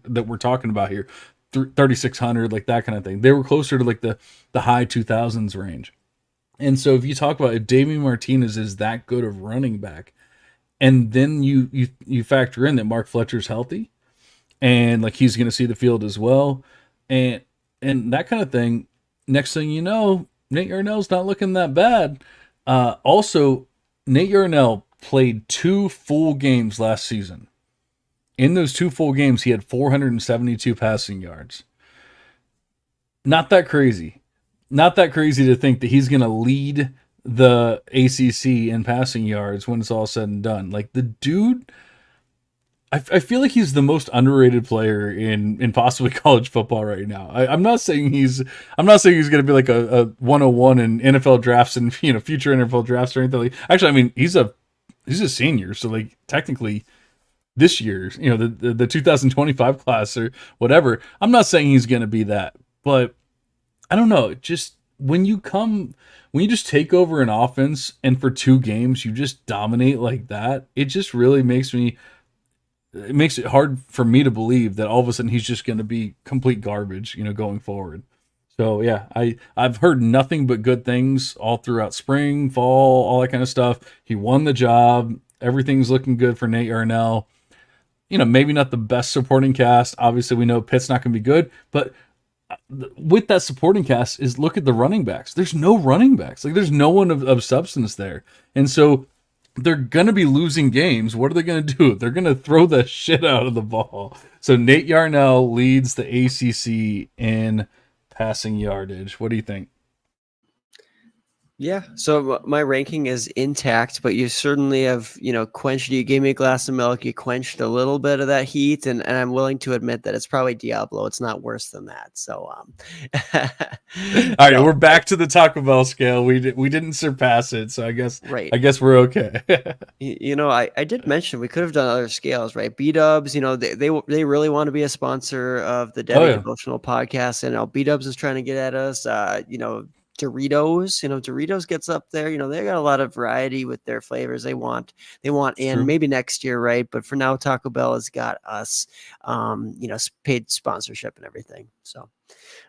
that we're talking about here. 3,600, like that kind of thing. They were closer to like the high 2000s range. And so if you talk about if Damian Martinez is that good of running back, and then you factor in that Mark Fletcher's healthy, and like he's going to see the field as well, and that kind of thing. Next thing you know, Nate Yarnell's not looking that bad. Also, Nate Yarnell played 2 full games last season. In those 2 full games, he had 472 passing yards. Not that crazy. Not that crazy to think that he's going to lead the ACC in passing yards when it's all said and done. Like the dude, I feel like he's the most underrated player in possibly college football right now. I'm not saying he's going to be like a 101 in NFL drafts and future NFL drafts or anything. Actually, I mean he's a senior, so like technically this year, the 2025 class or whatever. I'm not saying he's going to be that, but I don't know. Just when you just take over an offense and for 2 games you just dominate like that, it just really makes it hard for me to believe that all of a sudden he's just going to be complete garbage, going forward. So yeah, I've heard nothing but good things all throughout spring, fall, all that kind of stuff. He won the job. Everything's looking good for Nate Yarnell. Maybe not the best supporting cast. Obviously, we know Pitt's not going to be good, but with that supporting cast is look at the running backs. There's no running backs. Like there's no one of substance there. And so they're going to be losing games. What are they going to do? They're going to throw the shit out of the ball. So Nate Yarnell leads the ACC in passing yardage. What do you think? Yeah, so my ranking is intact, but you certainly have, quenched. You gave me a glass of milk. You quenched a little bit of that heat, and I'm willing to admit that it's probably Diablo. It's not worse than that. So, all right, we're back to the Taco Bell scale. We didn't surpass it, so I guess we're okay. I did mention we could have done other scales, right? B-Dubs, they really want to be a sponsor of the Devy Devotional podcast, and B-Dubs is trying to get at us. Doritos, Doritos gets up there, they got a lot of variety with their flavors they want in maybe next year, right? But for now, Taco Bell has got us, paid sponsorship and everything. So,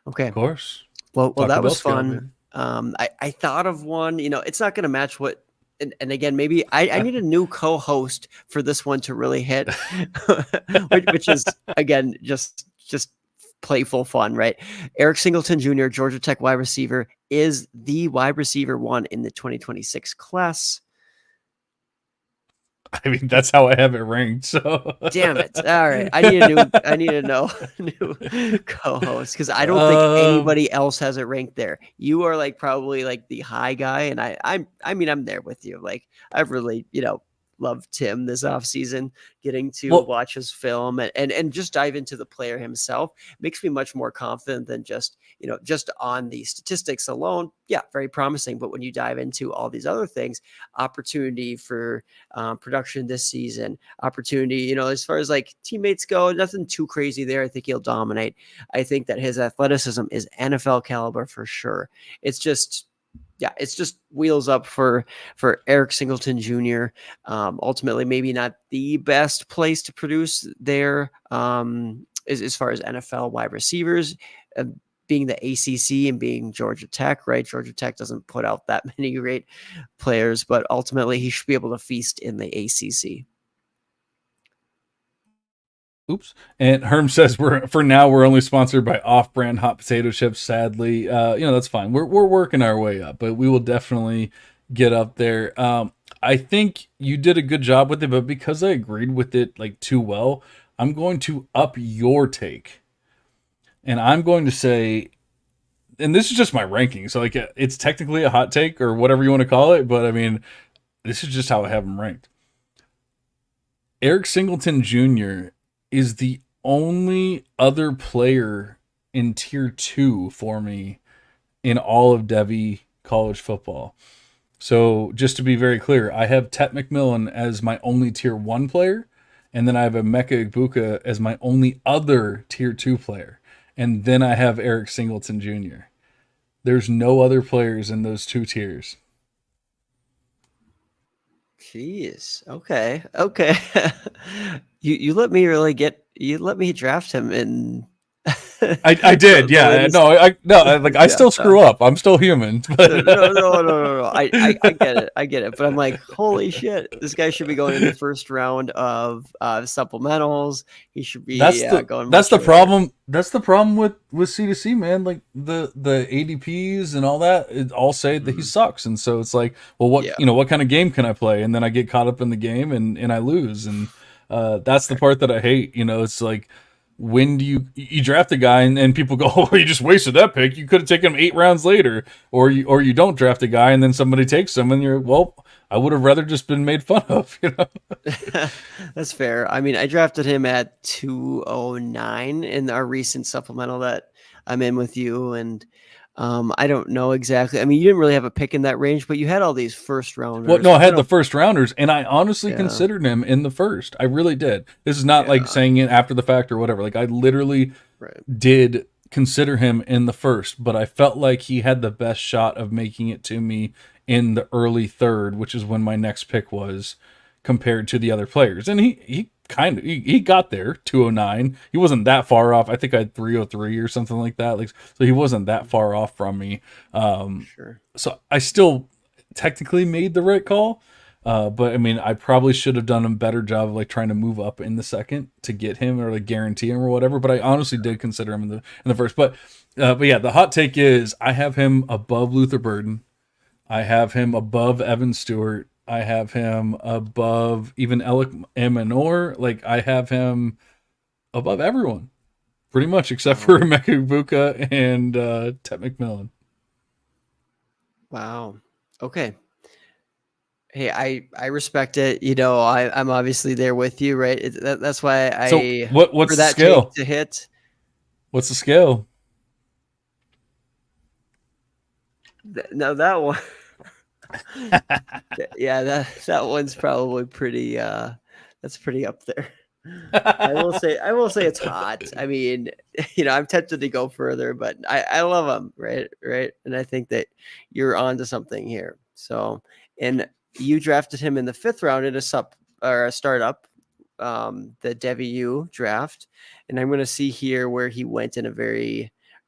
okay. Of course. Well, that was fun. I thought of one, it's not going to match what, and again, maybe I need a new co-host for this one to really hit, which is, again, just playful fun, right? Eric Singleton Jr., Georgia Tech wide receiver, is the wide receiver 1 in the 2026 class. I mean, that's how I have it ranked. So damn it! All right, I need a new co-host because I don't think anybody else has it ranked there. You are probably the high guy, and I'm there with you. I've really loved Tim this offseason, getting to watch his film and just dive into the player himself makes me much more confident than just on the statistics alone. Yeah, very promising. But when you dive into all these other things, opportunity for production this season, opportunity, as far as teammates go, nothing too crazy there. I think he'll dominate. I think that his athleticism is NFL caliber for sure. It's just wheels up for Eric Singleton Jr. Ultimately, maybe not the best place to produce there as far as NFL wide receivers, being the ACC and being Georgia Tech, right? Georgia Tech doesn't put out that many great players, but ultimately he should be able to feast in the ACC. Oops. And Herm says for now we're only sponsored by off-brand hot potato chips. Sadly, that's fine. We're working our way up, but we will definitely get up there. I think you did a good job with it, but because I agreed with it too well, I'm going to up your take, and I'm going to say, and this is just my ranking, so it's technically a hot take or whatever you want to call it, but I mean, this is just how I have them ranked. Eric Singleton Jr. is the only other player in tier 2 for me in all of Devy college football. So just to be very clear, I have Tet McMillan as my only tier 1 player, and then I have Emeka Egbuka as my only other tier 2 player. And then I have Eric Singleton Jr. There's no other players in those 2 tiers. Jeez. Okay. You let me draft him in. I did, yeah. No, I still screw up. I'm still human. But No. I get it. But I'm like, holy shit, this guy should be going in the first round of supplementals. He should be going. That's the problem. That's the problem with C2C, man. Like the ADPs and all that, it all say that he sucks, and so it's like, well, what kind of game can I play? And then I get caught up in the game and I lose, and that's the part that I hate. It's like, when do you draft a guy and people go, oh, you just wasted that pick. You could have taken him 8 rounds later, or you don't draft a guy and then somebody takes him and you're, well, I would have rather just been made fun of, That's fair. I mean, I drafted him at 209 in our recent supplemental that I'm in with you, and I don't know exactly. I mean, you didn't really have a pick in that range, but you had all these first rounders. Well, no, I had the first rounders, and I honestly considered him in the first. I really did. This is not like saying it after the fact or whatever. Like, I literally did consider him in the first, but I felt like he had the best shot of making it to me in the early third, which is when my next pick was, compared to the other players. And he got there, 209. He wasn't that far off. I think I had 303 or something like that. Like, so he wasn't that far off from me. Sure. So I still technically made the right call. But I mean, I probably should have done a better job of like trying to move up in the second to get him or like guarantee him or whatever. But I honestly did consider him in the first. But yeah, the hot take is I have him above Luther Burden. I have him above Evan Stewart. I have him above even Alec Emanor. Like, I have him above everyone, pretty much, except for Emeka Egbuka and Tet McMillan. Wow. Okay. Hey, I respect it. I'm obviously there with you, right? That's why So what's the scale to hit? What's the scale? No, that one. Yeah, that one's probably pretty. That's pretty up there. I will say it's hot. I mean, I'm tempted to go further, but I love him, right? And I think that you're onto something here. So, and you drafted him in the 5th round in a startup, the Devy U draft, and I'm going to see here where he went in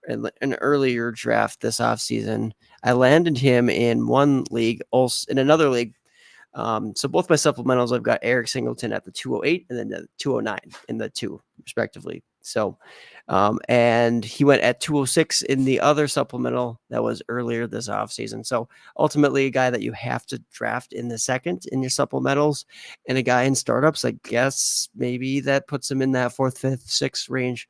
an earlier draft this offseason. I landed him in one league, also in another league. So both my supplementals, I've got Eric Singleton at the 208 and then the 209 in the 2, respectively. So, and he went at 206 in the other supplemental that was earlier this offseason. So ultimately, a guy that you have to draft in the second in your supplementals, and a guy in startups, I guess maybe that puts him in that 4th, 5th, 6th range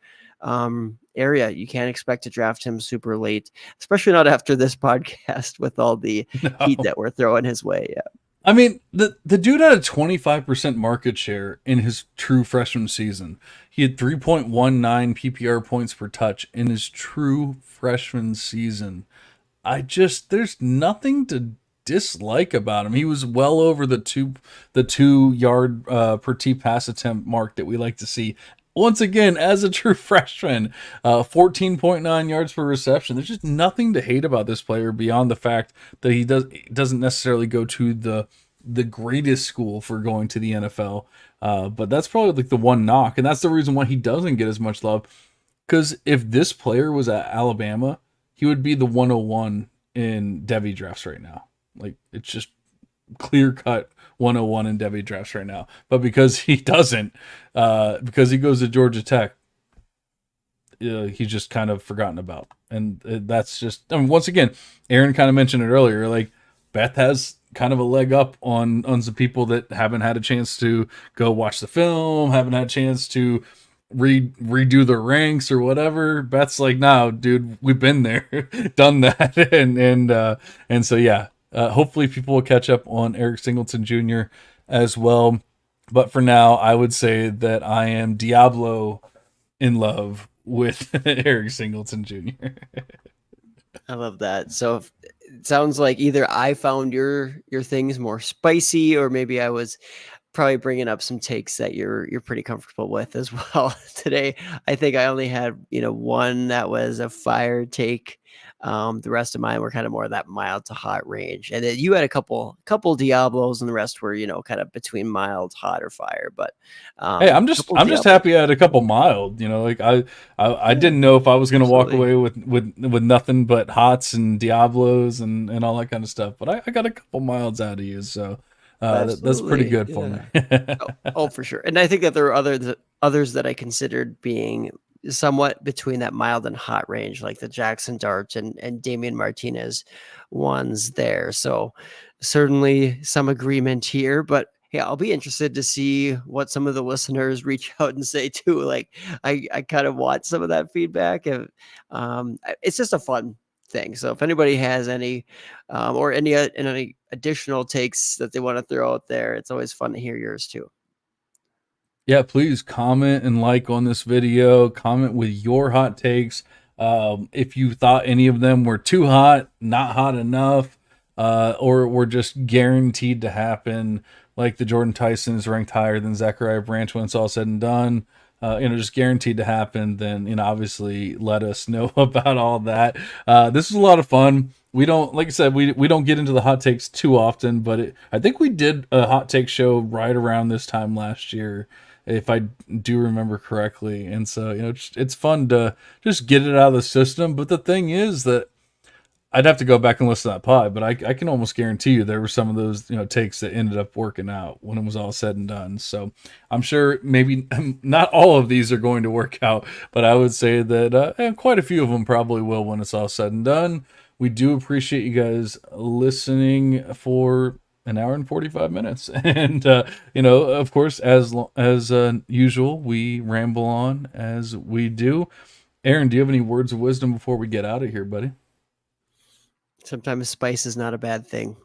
area. You can't expect to draft him super late, especially not after this podcast with all the heat that we're throwing his way. Yeah. I mean, the dude had a 25% market share in his true freshman season. He had 3.19 PPR points per touch in his true freshman season. There's nothing to dislike about him. He was well over the 2 yard per T pass attempt mark that we like to see. Once again, as a true freshman, 14.9 yards per reception. There's just nothing to hate about this player beyond the fact that he doesn't necessarily go to the greatest school for going to the NFL. But that's probably like the one knock, and that's the reason why he doesn't get as much love. Because if this player was at Alabama, he would be the 101 in Devy drafts right now. Like, it's just clear cut 101 in Devy drafts right now. But because he doesn't, because he goes to Georgia Tech, he's just kind of forgotten about. And that's just, I mean, once again, Aaron kind of mentioned it earlier, like, Beth has kind of a leg up on some people that haven't had a chance to go watch the film, haven't had a chance to redo the ranks or whatever. Beth's like, no, dude, we've been there, done that. And so, yeah, hopefully people will catch up on Eric Singleton Jr. as well. But for now, I would say that I am Diablo in love with Eric Singleton Jr. I love that. So it sounds like either I found your things more spicy, or maybe I was probably bringing up some takes that you're pretty comfortable with as well. Today, I think I only had, one that was a fire take. The rest of mine were kind of more of that mild to hot range, and then you had a couple Diablos, and the rest were, kind of between mild, hot, or fire. But Hey, I'm just couple I'm just Diablos, happy I had a couple mild. Like I yeah, didn't know if I was gonna walk absolutely, away with nothing but hots and Diablos and all that kind of stuff. But I got a couple milds out of you, so that's pretty absolutely, good for me. yeah. Oh, for sure. And I think that there are others that I considered being somewhat between that mild and hot range, like the Jackson Dart and Damian Martinez ones there. So certainly some agreement here, but yeah, I'll be interested to see what some of the listeners reach out and say too. Like I kind of want some of that feedback. And it's just a fun thing. So if anybody has any or any additional takes that they want to throw out there, it's always fun to hear yours too. Yeah, please comment and like on this video. Comment with your hot takes. If you thought any of them were too hot, not hot enough, or were just guaranteed to happen, like the Jordan Tyson is ranked higher than Zachariah Branch when it's all said and done. Just guaranteed to happen. Then obviously let us know about all that. This was a lot of fun. We don't, like I said, we don't get into the hot takes too often, but I think we did a hot take show right around this time last year, if I do remember correctly. And so, it's fun to just get it out of the system. But the thing is that I'd have to go back and listen to that pod, but I can almost guarantee you there were some of those, takes that ended up working out when it was all said and done. So I'm sure maybe not all of these are going to work out, but I would say that quite a few of them probably will when it's all said and done. We do appreciate you guys listening for an hour and 45 minutes. And, of course, as usual, we ramble on as we do. Aaron, do you have any words of wisdom before we get out of here, buddy? Sometimes spice is not a bad thing.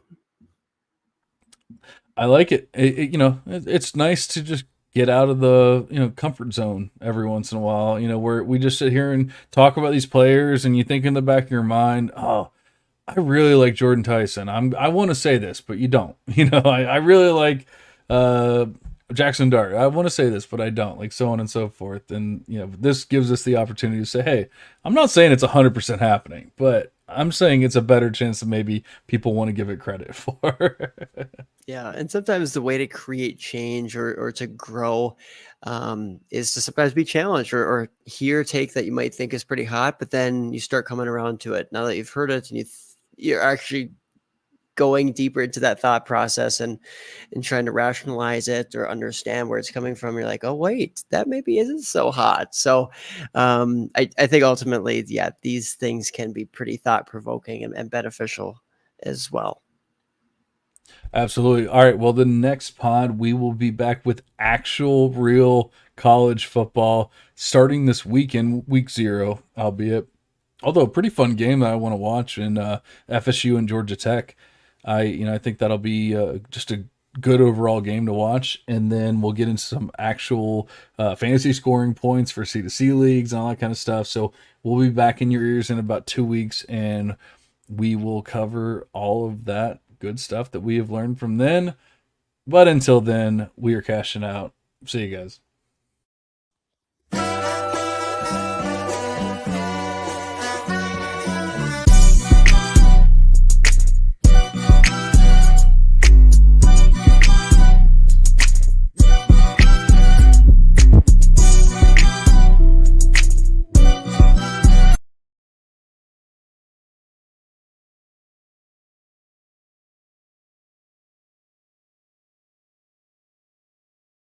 I like it. It's nice to just get out of the comfort zone every once in a while. Where we just sit here and talk about these players, and you think in the back of your mind, oh, I really like Jordan Tyson. I want to say this, but you don't. I really like Jackson Dart. I want to say this, but I don't. Like, so on and so forth. And this gives us the opportunity to say, hey, I'm not saying it's 100% happening, but I'm saying it's a better chance than maybe people want to give it credit for. Yeah, and sometimes the way to create change or to grow is to sometimes be challenged or hear a take that you might think is pretty hot, but then you start coming around to it. Now that you've heard it and you're actually going deeper into that thought process and trying to rationalize it or understand where it's coming from, you're like, oh wait, that maybe isn't so hot. So I think ultimately, yeah, these things can be pretty thought provoking and beneficial as well. Absolutely. All right. Well, the next pod, we will be back with actual real college football starting this weekend, week 0, albeit. Although a pretty fun game that I want to watch in FSU and Georgia Tech. I think that'll be just a good overall game to watch. And then we'll get into some actual fantasy scoring points for C2C leagues and all that kind of stuff. So we'll be back in your ears in about 2 weeks, and we will cover all of that good stuff that we have learned from then. But until then, we are cashing out. See you guys.